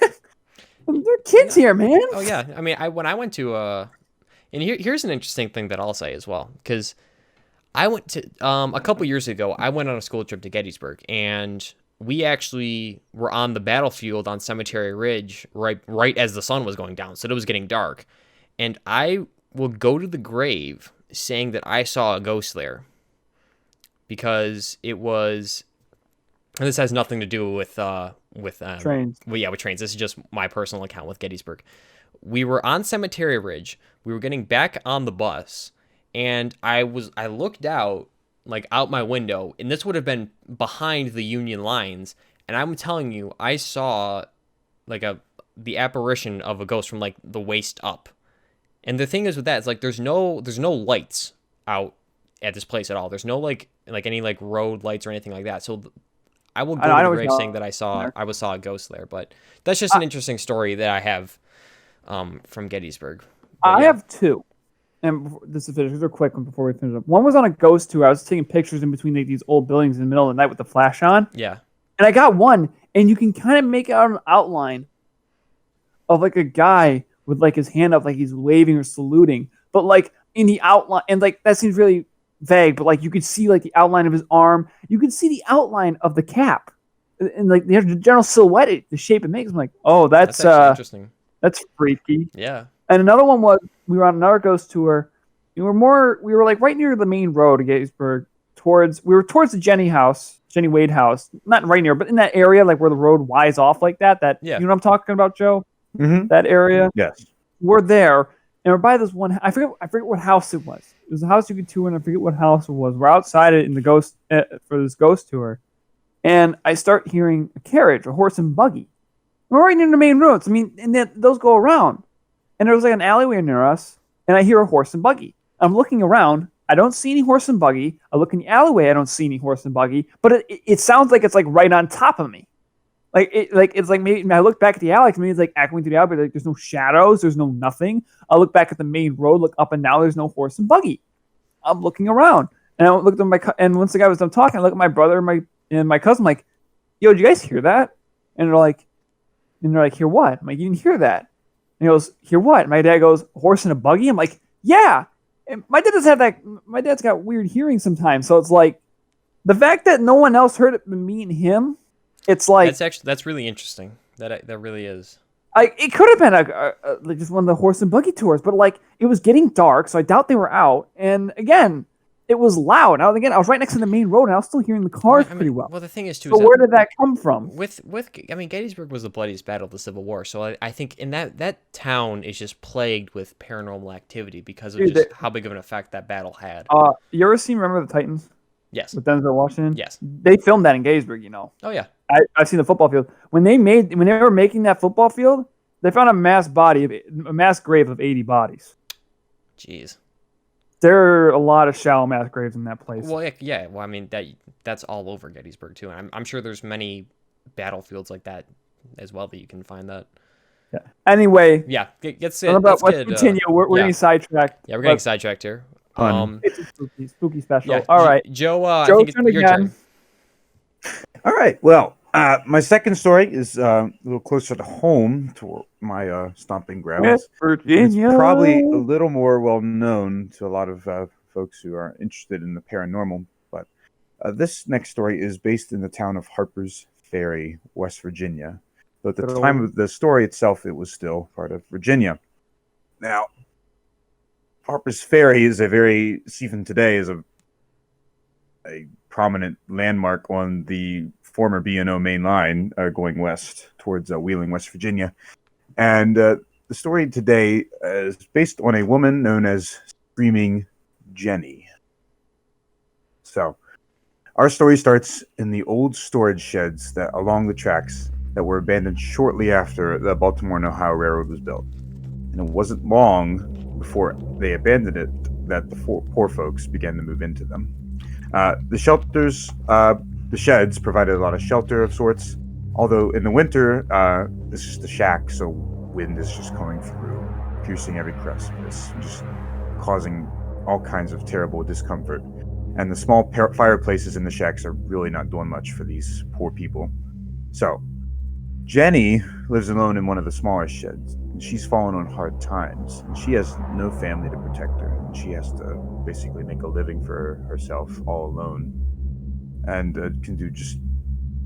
kids here, man. Oh yeah. I mean, when I went to and here's an interesting thing that I'll say as well, because I went to a couple years ago. I went on a school trip to Gettysburg, and we actually were on the battlefield on Cemetery Ridge right as the sun was going down, so it was getting dark. And I will go to the grave saying that I saw a ghost there, because it was. And this has nothing to do with Trains. Well, yeah, with trains. This is just my personal account with Gettysburg. We were on Cemetery Ridge. We were getting back on the bus, and I looked out my window, and this would have been behind the Union lines. And I'm telling you, I saw the apparition of a ghost from the waist up. And the thing is with that, it's there's no lights out at this place at all. There's no any road lights or anything like that. So I will go to the grave saying that I saw a ghost there. But that's just an interesting story that I have from Gettysburg. But, I have two. And this is finished. They're quick before we finish up. One was on a ghost tour. I was taking pictures in between these old buildings in the middle of the night with the flash on. Yeah. And I got one, and you can kind of make out an outline of a guy with his hand up, he's waving or saluting. But in the outline, and that seems really vague, but you could see the outline of his arm. You could see the outline of the cap, and the general silhouette, the shape it makes. I'm like, oh, that's actually interesting. That's freaky. Yeah. And another one was we were on another ghost tour. We were right near the main road of Gettysburg. We were towards the Jenny Wade house, not right near, but in that area, where the road winds off like that. Yeah. You know what I'm talking about, Joe? Mm-hmm. That area. Yes. We're there, and we're by this one. I forget what house it was. It was a house you could tour, and I forget what house it was. We're outside it in the ghost for this ghost tour, and I start hearing a carriage, a horse and buggy. We're right near the main roads. I mean, and then those go around, and there was an alleyway near us, and I hear a horse and buggy. I'm looking around. I don't see any horse and buggy. I look in the alleyway. I don't see any horse and buggy, but it sounds like it's right on top of me. It's maybe I look back at the alley. Maybe it's echoing through the alley. But there's no shadows. There's no nothing. I look back at the main road. Look up and down. There's no horse and buggy. I'm looking around, and I looked at and once the guy was done talking, I look at my brother and my cousin. I'm like, yo, did you guys hear that? And they're like, hear what? I'm like, you didn't hear that? And he goes, hear what? And my dad goes, horse and a buggy. I'm like, yeah. And my dad doesn't have that. My dad's got weird hearing sometimes, so it's the fact that no one else heard it but me and him. It's that's really interesting. That really is. It could have been just one of the horse and buggy tours, but it was getting dark, so I doubt they were out. And again, it was loud. I was right next to the main road, and I was still hearing the cars pretty well. Well, the thing is too. So where did that come from? Gettysburg was the bloodiest battle of the Civil War, so I think in that town is just plagued with paranormal activity because of how big of an effect that battle had. You ever seen Remember the Titans? Yes. With Denzel Washington? Yes. They filmed that in Gettysburg, Oh yeah. I've seen the football field. When they were making that football field, they found a mass grave of 80 bodies. Jeez. There are a lot of shallow mass graves in that place. Well, yeah. Well, I mean that's all over Gettysburg too, and I'm sure there's many battlefields like that as well that you can find that. Yeah. Anyway. Yeah. Let's continue. We're getting sidetracked. Yeah, we're getting sidetracked here. It's a spooky special. Yeah, all right, Joe. I think it's your turn. All right. Well, my second story is a little closer to home, to my stomping grounds. West Virginia. It's probably a little more well known to a lot of folks who are interested in the paranormal. But this next story is based in the town of Harper's Ferry, West Virginia. So at the time of the story itself, it was still part of Virginia. Now, Harper's Ferry is even today is a prominent landmark on the former B&O main line going west towards Wheeling, West Virginia. And the story today is based on a woman known as Screaming Jenny. So, our story starts in the old storage sheds that along the tracks that were abandoned shortly after the Baltimore and Ohio Railroad was built. And it wasn't long before they abandoned it that the poor folks began to move into them. The shelters, the sheds provided a lot of shelter of sorts, although in the winter, it's just a shack, so wind is just coming through, piercing every precipice, just causing all kinds of terrible discomfort. And the small fireplaces in the shacks are really not doing much for these poor people. So, Jenny lives alone in one of the smaller sheds, and she's fallen on hard times. And she has no family to protect her, and she has to basically make a living for herself all alone, and can do just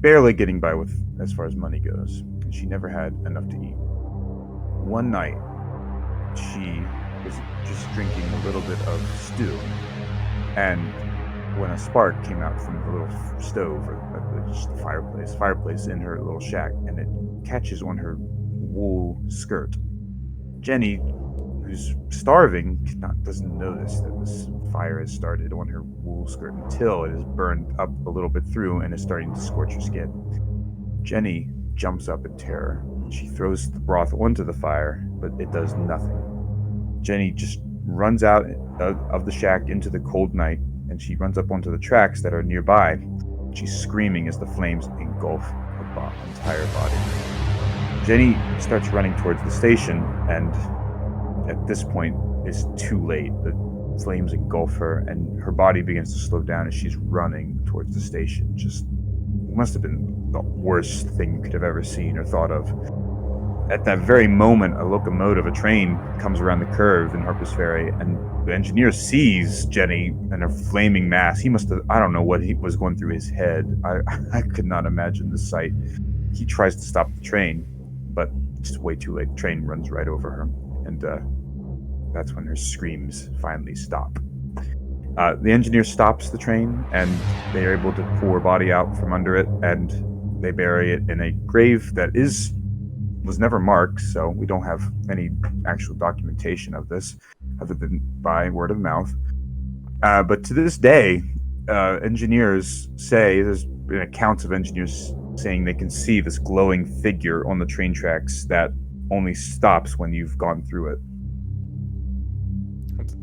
barely getting by with as far as money goes. And she never had enough to eat. One night, she was just drinking a little bit of stew, and when a spark came out from the little stove or just the fireplace in her little shack, and it catches on her wool skirt. Jenny, who's starving, doesn't notice that this fire has started on her wool skirt until it is burned up a little bit through and is starting to scorch her skin. Jenny jumps up in terror. She throws the broth onto the fire, but it does nothing. Jenny just runs out of the shack into the cold night, and she runs up onto the tracks that are nearby. She's screaming as the flames engulf her entire body. Jenny starts running towards the station, and at this point, it's too late. The flames engulf her, and her body begins to slow down as she's running towards the station. Just must have been the worst thing you could have ever seen or thought of. At that very moment, a train comes around the curve in Harper's Ferry, and the engineer sees Jenny in a flaming mass. He must have, I don't know what was going through his head. I could not imagine the sight. He tries to stop the train, but it's way too late. The train runs right over her, and that's when her screams finally stop. The engineer stops the train, and they are able to pull her body out from under it, and they bury it in a grave that was never marked, so we don't have any actual documentation of this other than by word of mouth. But to this day, engineers say, there's been accounts of engineers saying they can see this glowing figure on the train tracks that only stops when you've gone through it.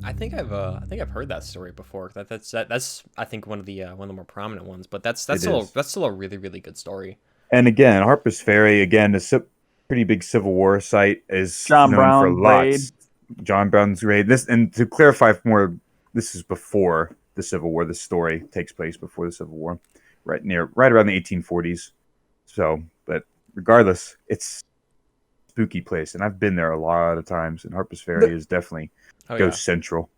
I think I've heard that story before. That's I think one of the more prominent ones. But that's still a really, really good story. And again, Harper's Ferry, is a pretty big Civil War site, is John known Brown for lots. raid. John Brown's raid. This, and to clarify more, this is before the Civil War. This story takes place before the Civil War, right around the 1840s. So, but regardless, it's a spooky place, and I've been there a lot of times. And Harper's Ferry is definitely Ghost Central.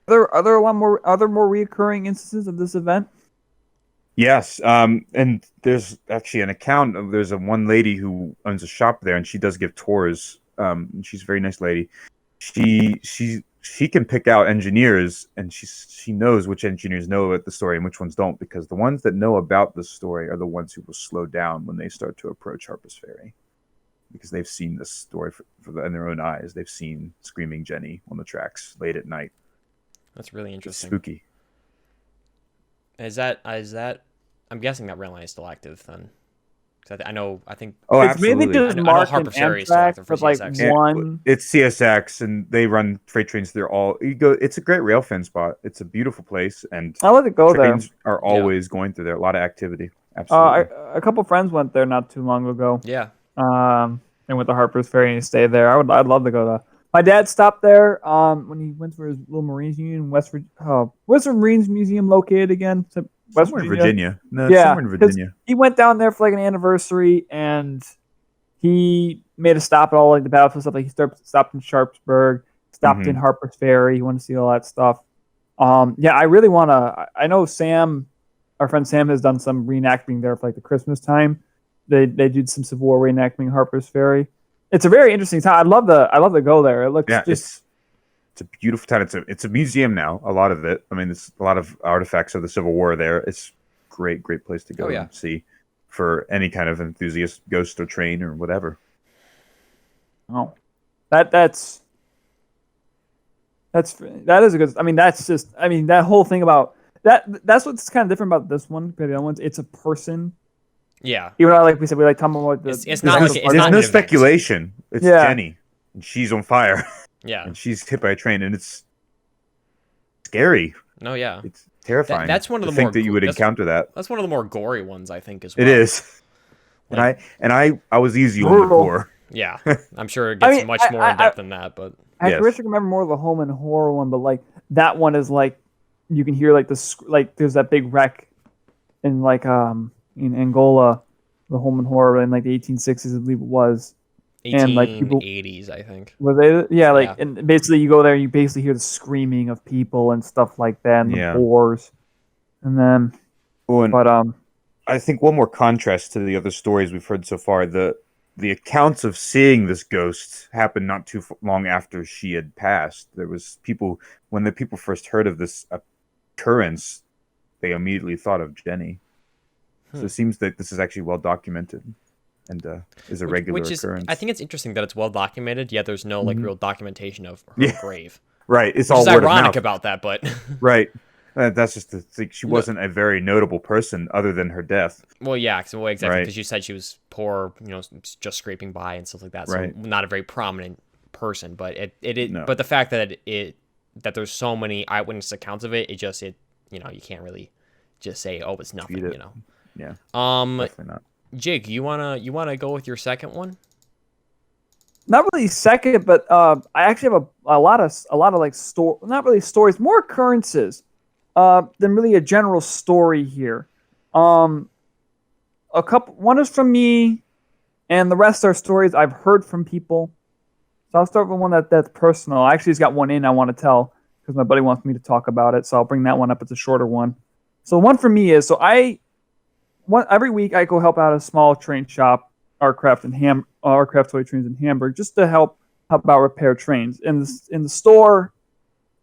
Are there a lot more reoccurring instances of this event? Yes, and there's actually an account of there's one lady who owns a shop there, and she does give tours. She's a very nice lady. She can pick out engineers, and she knows which engineers know about the story and which ones don't, because the ones that know about the story are the ones who will slow down when they start to approach Harper's Ferry, because they've seen this story in their own eyes. They've seen Screaming Jenny on the tracks late at night. That's really interesting. It's spooky. Is that? I'm guessing that rail line is still active then. I think. Oh, it's absolutely. mainly just I know Mark Harper and Ferry is still active Amtrak, for but like CSX. one. It's CSX, and they run freight trains. It's a great rail fan spot. It's a beautiful place, and I let it go there. trains are always going through there. A lot of activity. Absolutely. A couple friends went there not too long ago. Yeah. And went to Harper's Ferry and stayed there. I'd love to go there. My dad stopped there when he went for his little Marines Union in West Virginia. Where's the Marines Museum located again? West somewhere in Virginia. No, Yeah, somewhere in Virginia. He went down there for like an anniversary, and he made a stop at all like the battlefield stuff. Like he stopped in Sharpsburg, stopped in Harper's Ferry. He wanted to see all that stuff. I really want to. I know Sam, our friend Sam, has done some reenactment there for like the Christmas time. They did some Civil War reenactment in Harper's Ferry. It's a very interesting time. I'd love to go there. It looks it's a beautiful town. It's a museum now. A lot of it. I mean, there's a lot of artifacts of the Civil War there. It's great place to go and see for any kind of enthusiast, ghost or train or whatever. Oh, That's that is a good. I mean, that's just. I mean, that whole thing about that. That's what's kind of different about this one compared to the other ones. It's a person. Yeah. Even though, like we said, we like talking about the. It's not like it's There's not no an event. speculation. It's Yeah. Jenny, and she's on fire, Yeah. and she's hit by a train, and it's scary. No, yeah. It's terrifying. that's one of to the think more that you would that's- encounter that. That's one of the more gory ones, I think, as well. It is. Like- And I was easy on the Brutal. gore. Yeah. I'm sure it I gets mean, much I- more in depth than that, but I Yes. wish I could remember more of the home and horror one, but like that one is like you can hear like like there's that big wreck in like in Angola, the home and horror in like the 1860s, I believe it was. And, like, people- 1880s, I think. Were they? Yeah, like Yeah. and basically you go there and you basically hear the screaming of people and stuff like that, and Yeah. the wars, and then Oh, and but I think one more contrast to the other stories we've heard so far, the accounts of seeing this ghost happened not too long after she had passed. There was people, when the people first heard of this occurrence, they immediately thought of Jenny. So it seems that this is actually well documented and is a regular Which is, occurrence. I think it's interesting that it's well documented, yet there's no like real documentation of her Yeah. grave. Right, it's Which all is word of ironic mouth. about that, but Right. That's just the thing. She wasn't a very notable person other than her death. well, yeah, well, exactly, Right. because you said she was poor, just scraping by and stuff like that. So Right. not a very prominent person, but it No. but the fact that that there's so many eyewitness accounts of it, you can't really just say, oh, it's nothing, Beat it. Yeah, definitely not. Jake, you wanna go with your second one? not really second, but I actually have a lot of like not really stories, more occurrences than really a general story here. A couple, one is from me, and the rest are stories I've heard from people. So I'll start with one that's personal. I actually just got one in I want to tell because my buddy wants me to talk about it, so I'll bring that one up. It's a shorter one. So one for me is every week I go help out a small train shop, Artcraft Toy Trains in Hamburg, just to help out repair trains. And the store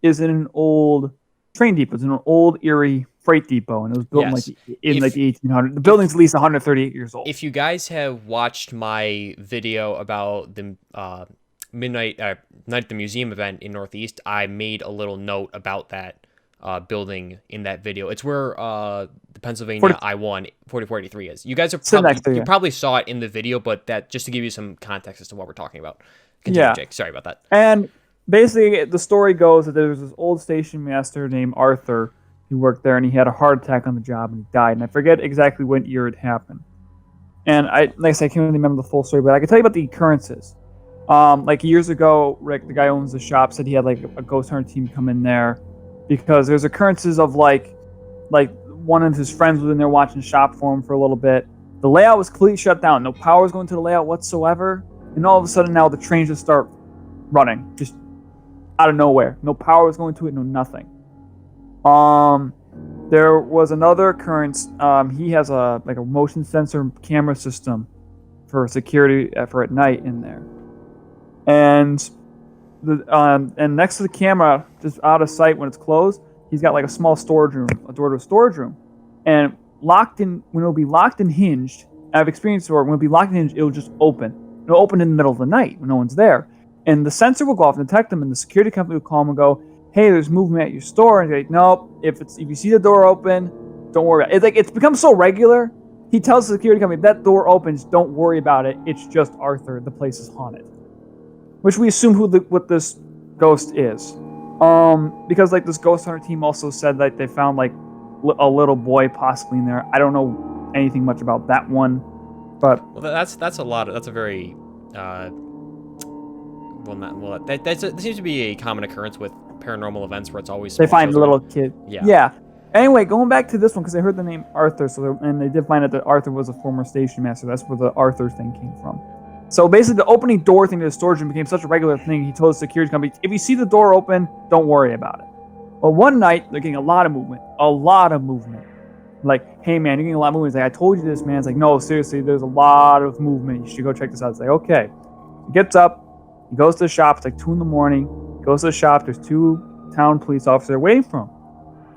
is in an old train depot. It's in an old Erie freight depot, and it was built Yes. in the 1800s. The building's at least 138 years old. If you guys have watched my video about the Night at the Museum event in Northeast, I made a little note about that building in that video. It's where the Pennsylvania I-1 4483 is. You guys are Sit next to you you. probably saw it in the video, but that just to give you some context as to what we're talking about. Continue, Yeah. Jake. Sorry about that. And basically, the story goes that there was this old station master named Arthur who worked there, and he had a heart attack on the job, and he died. And I forget exactly what year it happened. And like I said, I can't really remember the full story, but I can tell you about the occurrences. Like years ago, Rick, the guy who owns the shop, said he had like a ghost hunter team come in there because there's occurrences of like one of his friends was in there watching the shop for him for a little bit. The layout was completely shut down. No power was going to the layout whatsoever. And all of a sudden now the trains just start running, just out of nowhere. No power was going to it, no nothing. There was another occurrence. He has a motion sensor camera system for security for at night in there. And and next to the camera, just out of sight when it's closed, he's got like a small storage room, a door to a storage room. And when it'll be locked and hinged, I've experienced it, when it'll be locked and hinged, it'll just open. It'll open in the middle of the night when no one's there. And the sensor will go off and detect them, and the security company will call him and go, hey, there's movement at your store. And they're like, nope, if you see the door open, don't worry about it. It's become so regular. He tells the security company, if that door opens, don't worry about it. It's just Arthur. The place is haunted. Which we assume what this ghost is. Because like this ghost hunter team also said that they found like a little boy possibly in there. I don't know anything much about that one, but Well, that's a very that seems to be a common occurrence with paranormal events where it's always they small find a children. little kid. Yeah. Anyway, going back to this one because I heard the name Arthur, and they did find out that Arthur was a former station master. That's where the Arthur thing came from. So basically, the opening door thing to the storage room became such a regular thing. He told the security company, if you see the door open, don't worry about it. Well, one night, they're getting a lot of movement. Like, hey, man, you're getting a lot of movement. He's like, I told you this, man. It's like, no, seriously, there's a lot of movement. You should go check this out. It's like, okay. He gets up. He goes to the shop. It's like 2 a.m. He goes to the shop. There's 2 town police officers waiting for him.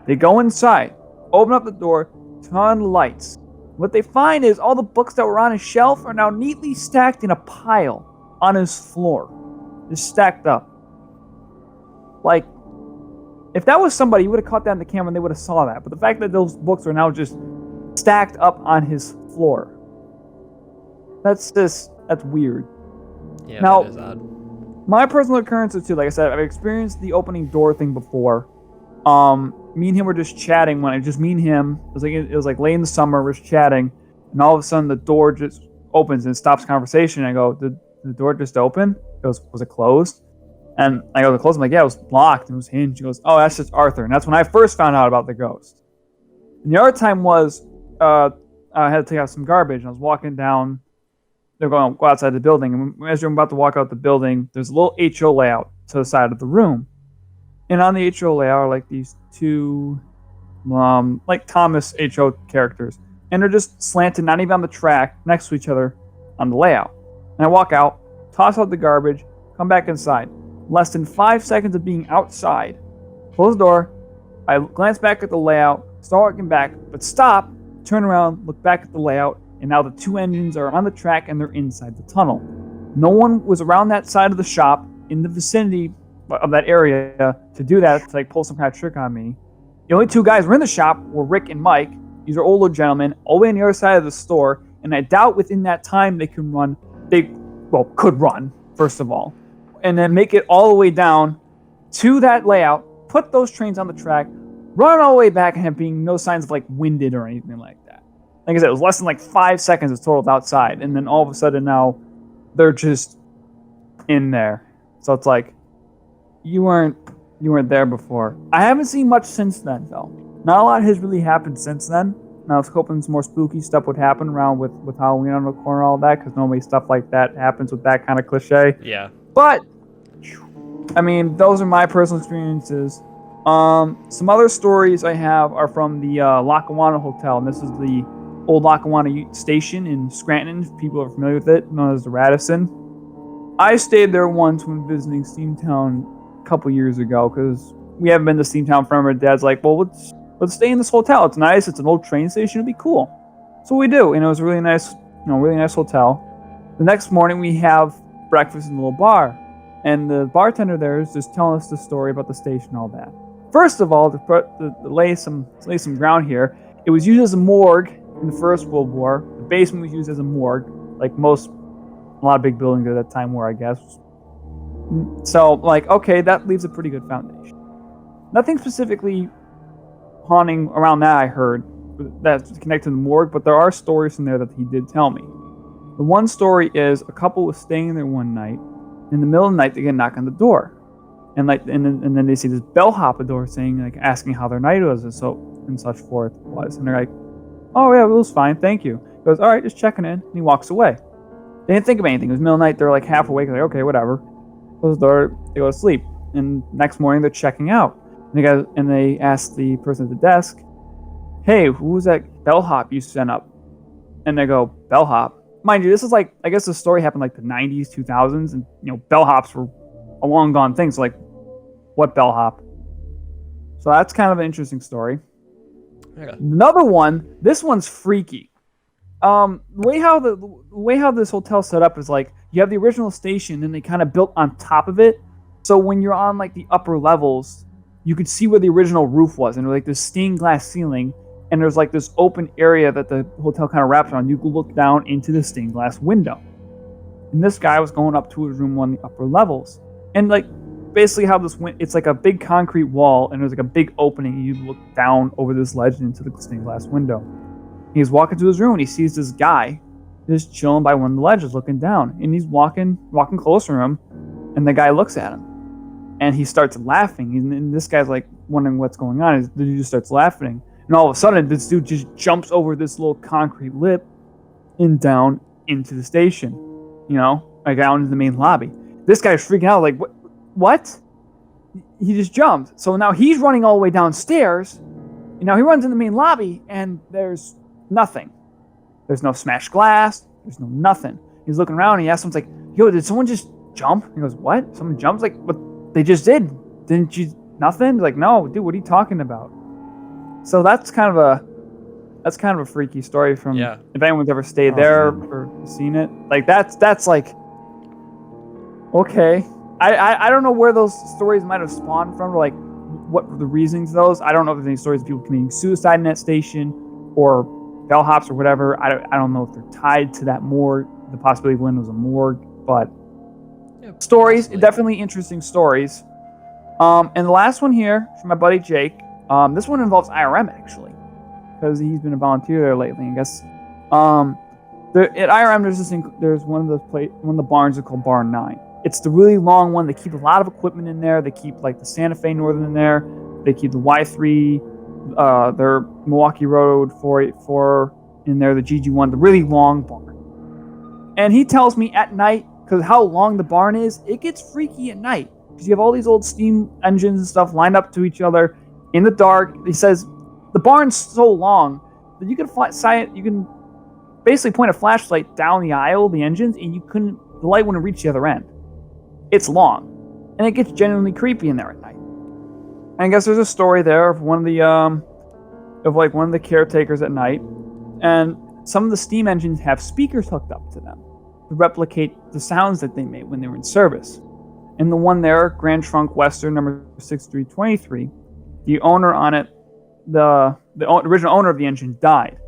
They go inside, open up the door, turn on the lights. What they find is all the books that were on his shelf are now neatly stacked in a pile on his floor. just stacked up. Like, if that was somebody, you would have caught that on the camera and they would have saw that. But the fact that those books are now just stacked up on his floor, that's weird. Yeah, Now- that is odd. My personal occurrences too, like I said, I've experienced the opening door thing before. Me and him were just chatting when me and him. It was like late in the summer, we're just chatting, and all of a sudden the door just opens and stops conversation. I go, did the door just open? He goes, was it closed? And I go, the closed. I'm like, yeah, it was locked and it was hinged. He goes, oh, that's just Arthur. And that's when I first found out about the ghost. And the other time was, I had to take out some garbage, and I was walking down. They're going to go outside the building, and as you're about to walk out the building, there's a little HO layout to the side of the room. And on the HO layout are like these two, like Thomas HO characters. And they're just slanted, not even on the track, next to each other on the layout. And I walk out, toss out the garbage, come back inside. Less than 5 seconds of being outside, close the door, I glance back at the layout, start walking back, but stop, turn around, look back at the layout, and now the two engines are on the track and they're inside the tunnel. No one was around that side of the shop in the vicinity of that area to do that, to like pull some kind of trick on me. The only two guys who were in the shop were Rick and Mike. These are older gentlemen, all the way on the other side of the store, and I doubt within that time they can run. Could run, first of all, and then make it all the way down to that layout, put those trains on the track, run all the way back, and have being no signs of like winded or anything like that. Like I said, it was less than like 5 seconds of total outside, and then all of a sudden now they're just in there. So it's like you weren't there before. I haven't seen much since then though. Not a lot has really happened since then. Now I was hoping some more spooky stuff would happen around with Halloween on the corner and all that, because normally stuff like that happens with that kind of cliche. Yeah. But I mean, those are my personal experiences. Some other stories I have are from the Lackawanna Hotel, and this is the old Lackawanna station in Scranton, if people are familiar with it, known as the Radisson. I stayed there once when visiting Steamtown a couple years ago, because we haven't been to Steamtown forever. Dad's like, well, let's stay in this hotel. It's nice. It's an old train station. It'd be cool. So we do, and it was a really nice hotel. The next morning we have breakfast in the little bar, and the bartender there is just telling us the story about the station and all that. First of all, to lay some ground here, it was used as a morgue in the First World War. The basement was used as a morgue, like a lot of big buildings at that time were, I guess. So, like, okay, that leaves a pretty good foundation. Nothing specifically haunting around that I heard that's connected to the morgue, but there are stories from there that he did tell me. The one story is a couple was staying there one night. In the middle of the night, they get a knock on the door, and then they see this bellhop at the door saying, like, asking how their night was and such forth was, and they're like, "Oh yeah, it was fine, thank you." He goes, "All right, just checking in," and he walks away. They didn't think of anything. It was middle of the night. They're like half awake. Like, okay, whatever. Close the door. They go to sleep, and next morning they're checking out. And they ask the person at the desk, "Hey, who was that bellhop you sent up?" And they go, "Bellhop." Mind you, this is like, I guess the story happened like the 90s, 2000s, and bellhops were a long gone thing. So like, what bellhop? So that's kind of an interesting story. Yeah. Another one. This one's freaky. The way how this hotel's set up is like you have the original station, and they kind of built on top of it. So when you're on like the upper levels, you could see where the original roof was, and like this stained glass ceiling, and there's like this open area that the hotel kind of wraps around. You could look down into the stained glass window. And this guy was going up to his room on the upper levels, and like basically how this went, it's like a big concrete wall, and there's like a big opening, and you look down over this ledge into the stained glass window. He's walking to his room, and he sees this guy just chilling by one of the ledges, looking down, and he's walking closer to him, and the guy looks at him. And he starts laughing, and this guy's like wondering what's going on. The dude just starts laughing, and all of a sudden, this dude just jumps over this little concrete lip and down into the station, like down into the main lobby. This guy's freaking out, like, what? He just jumped. So now he's running all the way downstairs, and now he runs in the main lobby, and there's nothing. There's no smashed glass. There's no nothing. He's looking around, and he asks him, like, "Yo, did someone just jump?" He goes, "What? Someone jumps?" Like, "What? They just did. Didn't you? Nothing?" Like, "No, dude, what are you talking about?" So that's kind of a freaky story from if anyone's ever stayed there or seen it. Like that's like, okay, I don't know where those stories might have spawned from, or like what were the reasons of those. I don't know if there's any stories of people committing suicide in that station or bellhops or whatever. I don't know if they're tied to that morgue, the possibility when it was a morgue, but Yeah, stories, possibly. definitely interesting stories. And the last one here from my buddy Jake. This one involves IRM actually, because he's been a volunteer there lately, I guess. At IRM, there's one of the barns is called Barn 9. It's the really long one. They keep a lot of equipment in there. They keep like the Santa Fe Northern in there. They keep the Y3, their Milwaukee Road 484 in there, the GG1, the really long barn. And he tells me at night, because how long the barn is, it gets freaky at night. Because you have all these old steam engines and stuff lined up to each other in the dark. He says the barn's so long that you can basically point a flashlight down the aisle of the engines, and the light wouldn't reach the other end. It's long, and it gets genuinely creepy in there at night. And I guess there's a story there of one of the caretakers at night, and some of the steam engines have speakers hooked up to them to replicate the sounds that they made when they were in service. And the one there, Grand Trunk Western number 6323, the owner on it, the original owner of the engine died.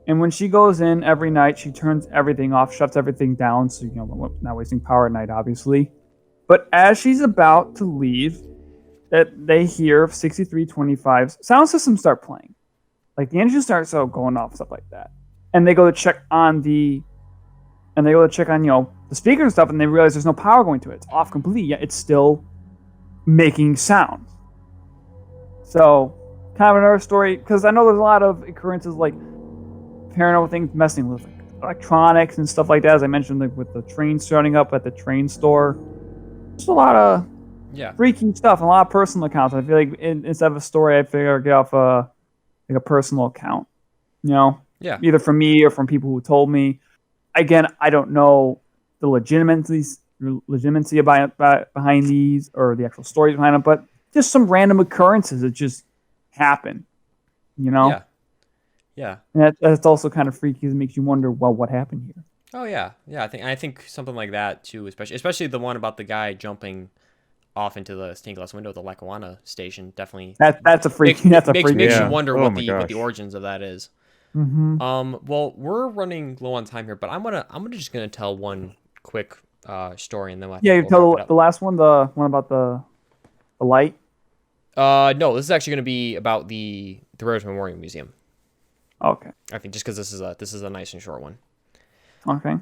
And when she goes in every night, she turns everything off, shuts everything down, so we're not wasting power at night, obviously. But as she's about to leave, that they hear 6325's sound system start playing. Like the engine starts going off, stuff like that. And they go to check on the speaker and stuff, and they realize there's no power going to it. It's off completely, yet it's still making sound. So, kind of another story, because I know there's a lot of occurrences like paranormal things messing with like electronics and stuff like that, as I mentioned, like with the train starting up at the train store. Just a lot of freaky stuff and a lot of personal accounts. I feel like instead of a story, I figure I'd get off a personal account, either from me or from people who told me. Again, I don't know the legitimacy behind these or the actual stories behind them, but just some random occurrences that just happen, Yeah. And that's also kind of freaky. It makes you wonder, well, what happened here? Oh yeah. I think something like that too, especially the one about the guy jumping off into the stained glass window at the Lackawanna station. Definitely. That's a freaky. Makes Yeah. you wonder Oh what my the gosh. origins of that is. Mm-hmm. Well, we're running low on time here, but I'm just gonna tell one quick story, and then Yeah, you we'll tell wrap it the last one, the one about the light. No, this is actually gonna be about the Raiders Memorial Museum. Okay. I think just because this is a nice and short one. Okay.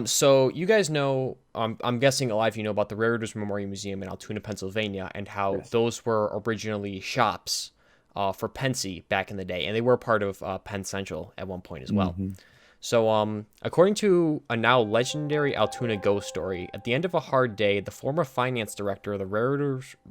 So you guys know, I'm guessing a lot of you know about the Raiders Memorial Museum in Altoona, Pennsylvania, and how those were originally shops for Pensy back in the day, and they were part of Penn Central at one point as well. So, according to a now legendary Altoona ghost story, at the end of a hard day, the former finance director of the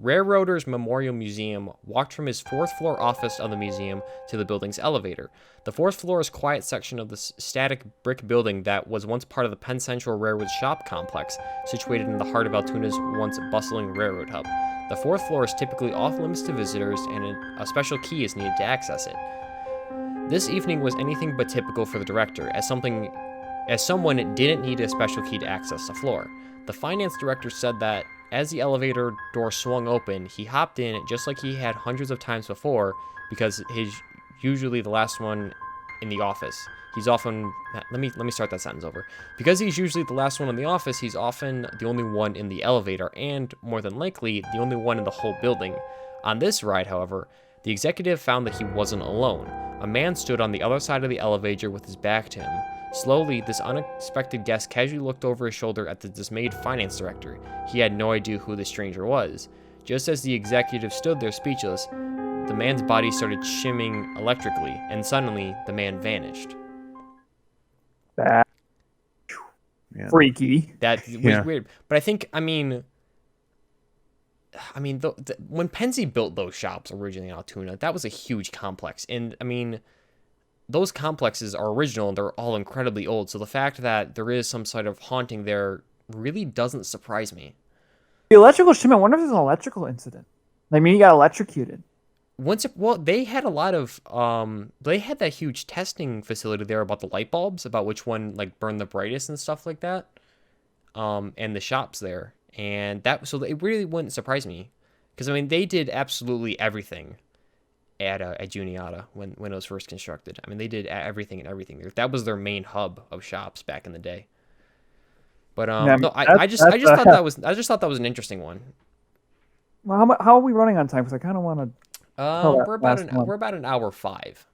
Railroaders Memorial Museum walked from his fourth-floor office of the museum to the building's elevator. The fourth floor is a quiet section of the static brick building that was once part of the Penn Central Railroad Shop Complex, situated in the heart of Altoona's once bustling railroad hub. The fourth floor is typically off-limits to visitors, and a special key is needed to access it. This evening was anything but typical for the director, as someone didn't need a special key to access the floor. The finance director said that as the elevator door swung open, he hopped in just like he had hundreds of times before, because he's usually the last one in the office. He's often let me start that sentence over. Because he's usually the last one in the office, he's often the only one in the elevator, and more than likely the only one in the whole building. On this ride, however, the executive found that he wasn't alone. A man stood on the other side of the elevator with his back to him. Slowly, this unexpected guest casually looked over his shoulder at the dismayed finance director. He had no idea who the stranger was. Just as the executive stood there speechless, the man's body started shimming electrically, and suddenly, the man vanished. That freaky. That was weird. But I think, when Pennsy built those shops originally in Altoona, that was a huge complex. And, those complexes are original and they're all incredibly old. So the fact that there is some sort of haunting there really doesn't surprise me. The electrical shipment, I wonder if there's an electrical incident. He got electrocuted. They had a lot of, they had that huge testing facility there about the light bulbs, about which one, burned the brightest and stuff like that. And the shops there. And so it really wouldn't surprise me, because I mean they did absolutely everything at Juniata when it was first constructed. I mean they did everything and everything. That was their main hub of shops back in the day. But Yeah, no, I just thought I just thought that was an interesting one. Well, how are we running on time? Because I kind of want to. We're about an hour 5.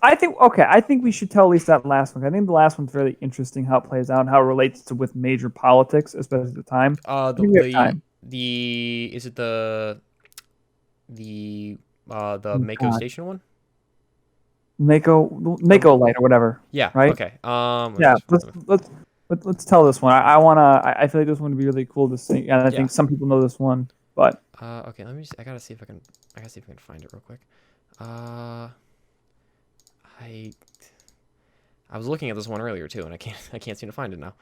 I think we should tell at least that last one. I think the last one's really interesting how it plays out and how it relates to with major politics, especially at the time. Is it the Mako Station one? Mako Light or whatever. Yeah. Right. Okay. Yeah. Let's tell this one. I feel like this one would be really cool to see, and I think some people know this one, but. Okay. Let me. I gotta see if I can find it real quick. I was looking at this one earlier too, and I can't seem to find it now.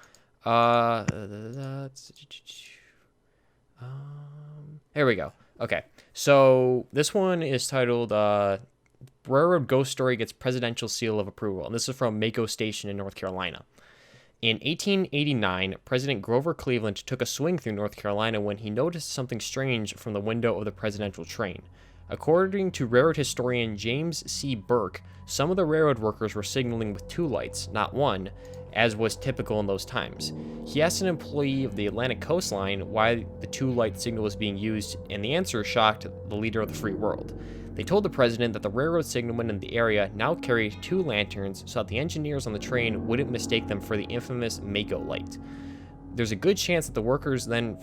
Here we go. Okay, so this one is titled "Railroad Ghost Story Gets Presidential Seal of Approval," and this is from Mako Station in North Carolina. In 1889, President Grover Cleveland took a swing through North Carolina when he noticed something strange from the window of the presidential train. According to railroad historian James C. Burke, some of the railroad workers were signaling with 2 lights, not 1, as was typical in those times. He asked an employee of the Atlantic Coastline why the 2-light signal was being used, and the answer shocked the leader of the free world. They told the president that the railroad signalmen in the area now carried 2 lanterns so that the engineers on the train wouldn't mistake them for the infamous Mako light. There's a good chance that the workers then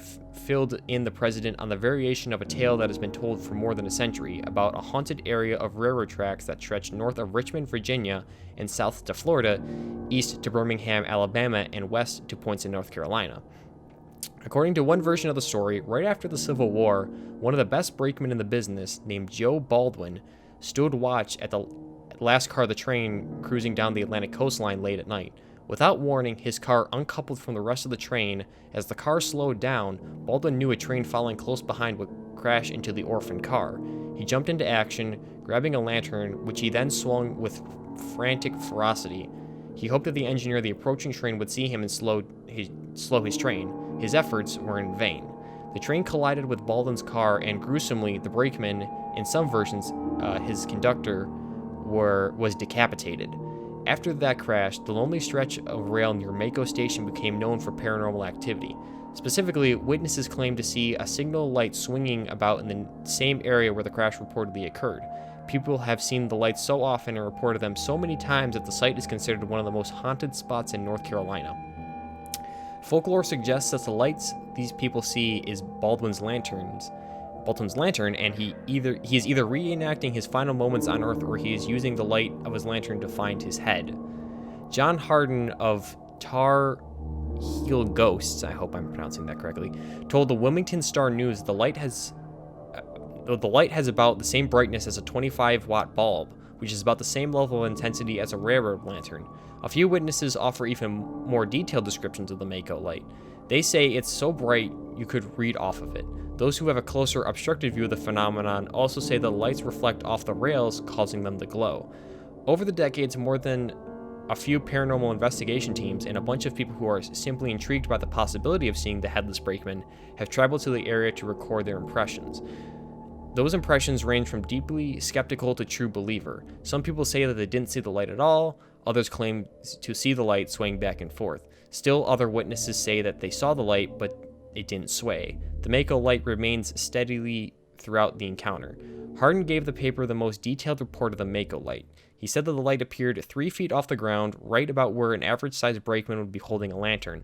filled in the president on the variation of a tale that has been told for more than a century about a haunted area of railroad tracks that stretch north of Richmond, Virginia, and south to Florida, east to Birmingham, Alabama, and west to points in North Carolina. According to one version of the story, right after the Civil War, one of the best brakemen in the business, named Joe Baldwin, stood watch at the last car of the train cruising down the Atlantic coastline late at night. Without warning, his car uncoupled from the rest of the train. As the car slowed down, Baldwin knew a train following close behind would crash into the orphaned car. He jumped into action, grabbing a lantern, which he then swung with frantic ferocity. He hoped that the engineer of the approaching train would see him and slow his train. His efforts were in vain. The train collided with Baldwin's car, and gruesomely, the brakeman, in some versions, his conductor, was decapitated. After that crash, the lonely stretch of rail near Mako Station became known for paranormal activity. Specifically, witnesses claimed to see a signal light swinging about in the same area where the crash reportedly occurred. People have seen the lights so often and reported them so many times that the site is considered one of the most haunted spots in North Carolina. Folklore suggests that the lights these people see is Baldwin's lantern, and he is either reenacting his final moments on Earth or he is using the light of his lantern to find his head. John Harden of Tar Heel Ghosts, I hope I'm pronouncing that correctly, told the Wilmington Star News the light has about the same brightness as a 25-watt bulb, which is about the same level of intensity as a railroad lantern. A few witnesses offer even more detailed descriptions of the Mako light. They say it's so bright you could read off of it. Those who have a closer obstructed view of the phenomenon also say the lights reflect off the rails, causing them to glow. Over the decades, more than a few paranormal investigation teams and a bunch of people who are simply intrigued by the possibility of seeing the headless brakeman have traveled to the area to record their impressions. Those impressions range from deeply skeptical to true believer. Some people say that they didn't see the light at all, others claim to see the light swaying back and forth. Still, other witnesses say that they saw the light, but it didn't sway. The Mako light remains steadily throughout the encounter. Harden gave the paper the most detailed report of the Mako light. He said that the light appeared 3 feet off the ground, right about where an average-sized brakeman would be holding a lantern.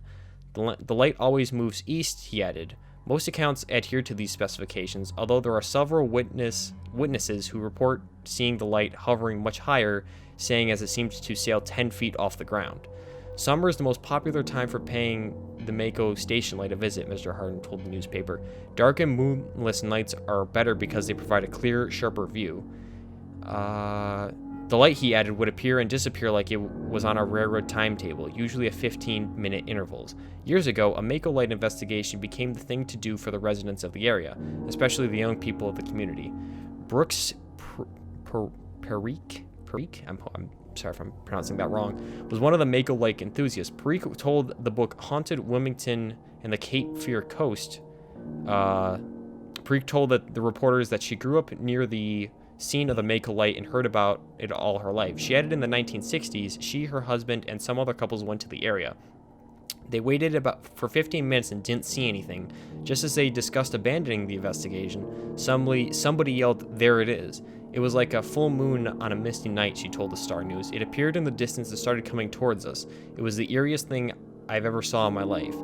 The light always moves east, he added. Most accounts adhere to these specifications, although there are several witnesses who report seeing the light hovering much higher, saying as it seemed to sail 10 feet off the ground. Summer is the most popular time for paying the Mako station light a visit, Mr. Harden told the newspaper. Dark and moonless nights are better because they provide a clear, sharper view. The light, he added, would appear and disappear like it was on a railroad timetable, usually at 15-minute intervals. Years ago, a Mako light investigation became the thing to do for the residents of the area, especially the young people of the community. Brooks Perique? I'm sorry if I'm pronouncing that wrong, was one of the Mako Lake enthusiasts. Perique told the book Haunted Wilmington and the Cape Fear Coast. Perique told the reporters that she grew up near the scene of the Mako Light and heard about it all her life. She added in the 1960s, she, her husband, and some other couples went to the area. They waited for 15 minutes and didn't see anything. Just as they discussed abandoning the investigation, somebody yelled, "There it is." It was like a full moon on a misty night, she told the Star News. It appeared in the distance and started coming towards us. It was the eeriest thing I've ever saw in my life.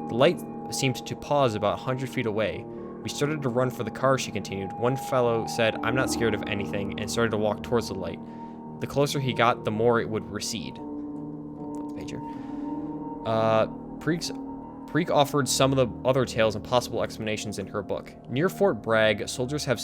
The light seemed to pause about 100 feet away. We started to run for the car, she continued. One fellow said, "I'm not scared of anything," and started to walk towards the light. The closer he got, the more it would recede. Flip the pager. Perique offered some of the other tales and possible explanations in her book. Near Fort Bragg, soldiers have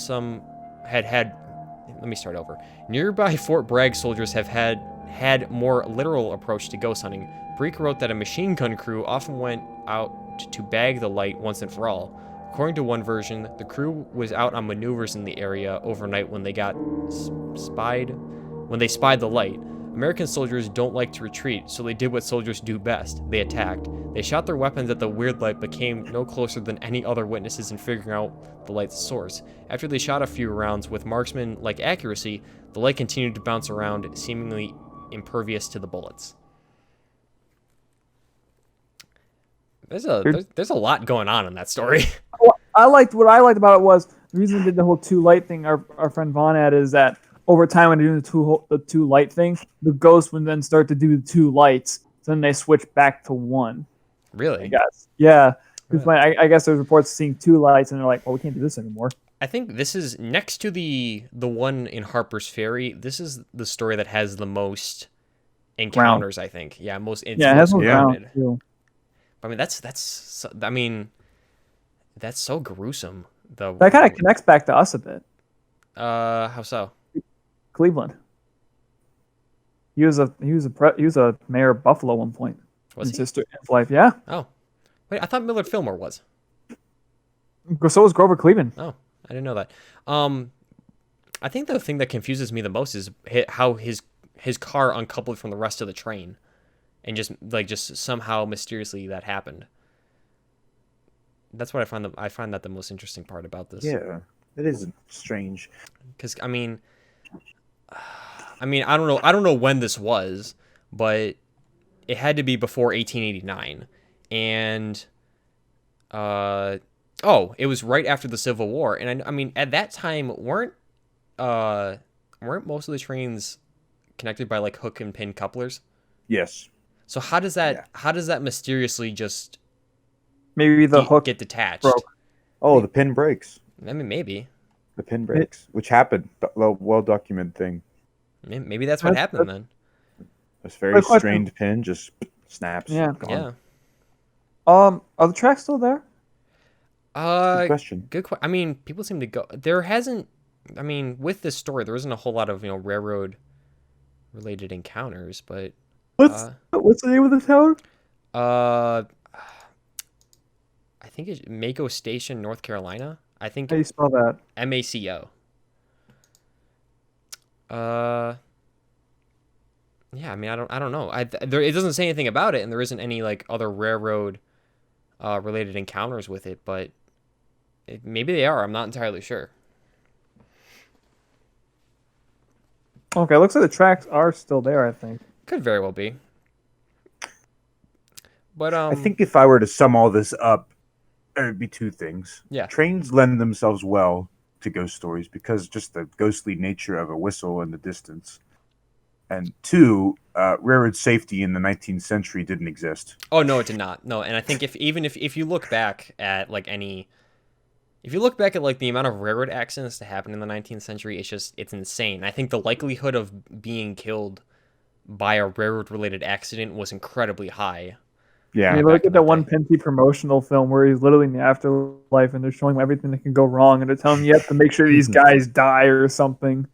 Nearby Fort Bragg soldiers have had more literal approach to ghost hunting. Perique wrote that a machine gun crew often went out to bag the light once and for all. According to one version, the crew was out on maneuvers in the area overnight when they spied the light. American soldiers don't like to retreat, so they did what soldiers do best. They attacked. They shot their weapons at the weird light but came no closer than any other witnesses in figuring out the light's source. After they shot a few rounds with marksman-like accuracy, the light continued to bounce around, seemingly impervious to the bullets. There's a lot going on in that story. What I liked about it was the reason they did the whole two light thing. Our friend Vaughn had is that over time when they're doing the two light thing, the ghost would then start to do the two lights. So then they switch back to one. Really? I guess. Yeah. Because I guess there's reports seeing two lights and they're like, well, we can't do this anymore. I think this is next to the one in Harper's Ferry. This is the story that has the most encounters. I think. Yeah, most. It's It has most more ground too. I mean, that's so gruesome. Though That kind of connects back to us a bit. How so? Cleveland. He was a mayor of Buffalo at one point. Was in he? his life, yeah. Oh, wait, I thought Millard Fillmore was. So was Grover Cleveland. Oh, I didn't know that. I think the thing that confuses me the most is how his car uncoupled from the rest of the train, and just somehow mysteriously that happened. That's what I find that the most interesting part about this. Yeah, it is strange. Because I mean, I don't know when this was, but it had to be before 1889, and it was right after the Civil War, and I mean at that time weren't most of the trains connected by like hook and pin couplers? Yes. So how does that mysteriously just Maybe the hook get detached? broke. Oh, the pin breaks. I mean, maybe The pin breaks, which happened. Well documented thing. maybe that's what happened then. This very Good question. strained pin just snaps. Yeah. Gone. Yeah. Are the tracks still there? Good question. Good question. I mean, people seem to go. There hasn't. I mean, with this story, there isn't a whole lot of railroad related encounters, but What's the name of the town? I think it's Mako Station, North Carolina. I think How do you spell that? MACO. Yeah, I mean, I don't know. It doesn't say anything about it, and there isn't any like other railroad related encounters with it, but maybe they are. I'm not entirely sure. Okay, looks like the tracks are still there, I think. Could very well be. But I think if I were to sum all this up, it would be two things. Yeah. Trains lend themselves well to ghost stories because just the ghostly nature of a whistle in the distance. And two, railroad safety in the 19th century didn't exist. Oh no, it did not. No, and I think if you look back at like if you look back at like the amount of railroad accidents that happened in the 19th century, it's insane. I think the likelihood of being killed by a railroad related accident was incredibly high. Yeah. You look at that one Penty promotional film where he's literally in the afterlife and they're showing him everything that can go wrong and they're telling him you have to make sure these guys die or something.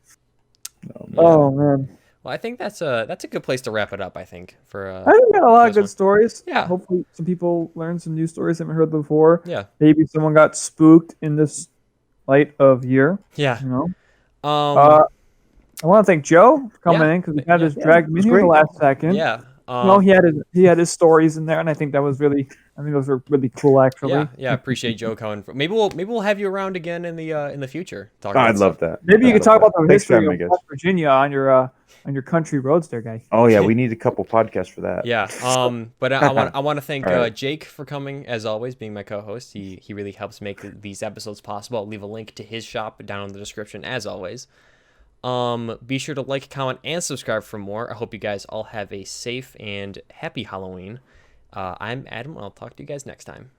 Oh man. Well, I think that's a good place to wrap it up. I think for I think we got a lot of this good stories. Yeah. Hopefully some people learned some new stories they haven't heard before. Yeah. Maybe someone got spooked in this light of year. Yeah. You know? I want to thank Joe for coming Yeah. in because we had Yeah. this dragged me was here the great. last second. Yeah. No, he had his stories in there, and I think those were really cool actually. Yeah. Appreciate Joe coming. Maybe we'll have you around again in the future. Talk Oh, about I'd love stuff. that. Maybe you I'd could talk love about the that. Thanks for history having me, of guys. West Virginia on your country roads there, guy. Oh yeah, we need a couple podcasts for that. Yeah. But I want to thank All right. Jake for coming as always, being my co-host. He really helps make these episodes possible. I'll leave a link to his shop down in the description as always. Be sure to like, comment, and subscribe for more. I hope you guys all have a safe and happy Halloween. I'm Adam. I'll talk to you guys next time.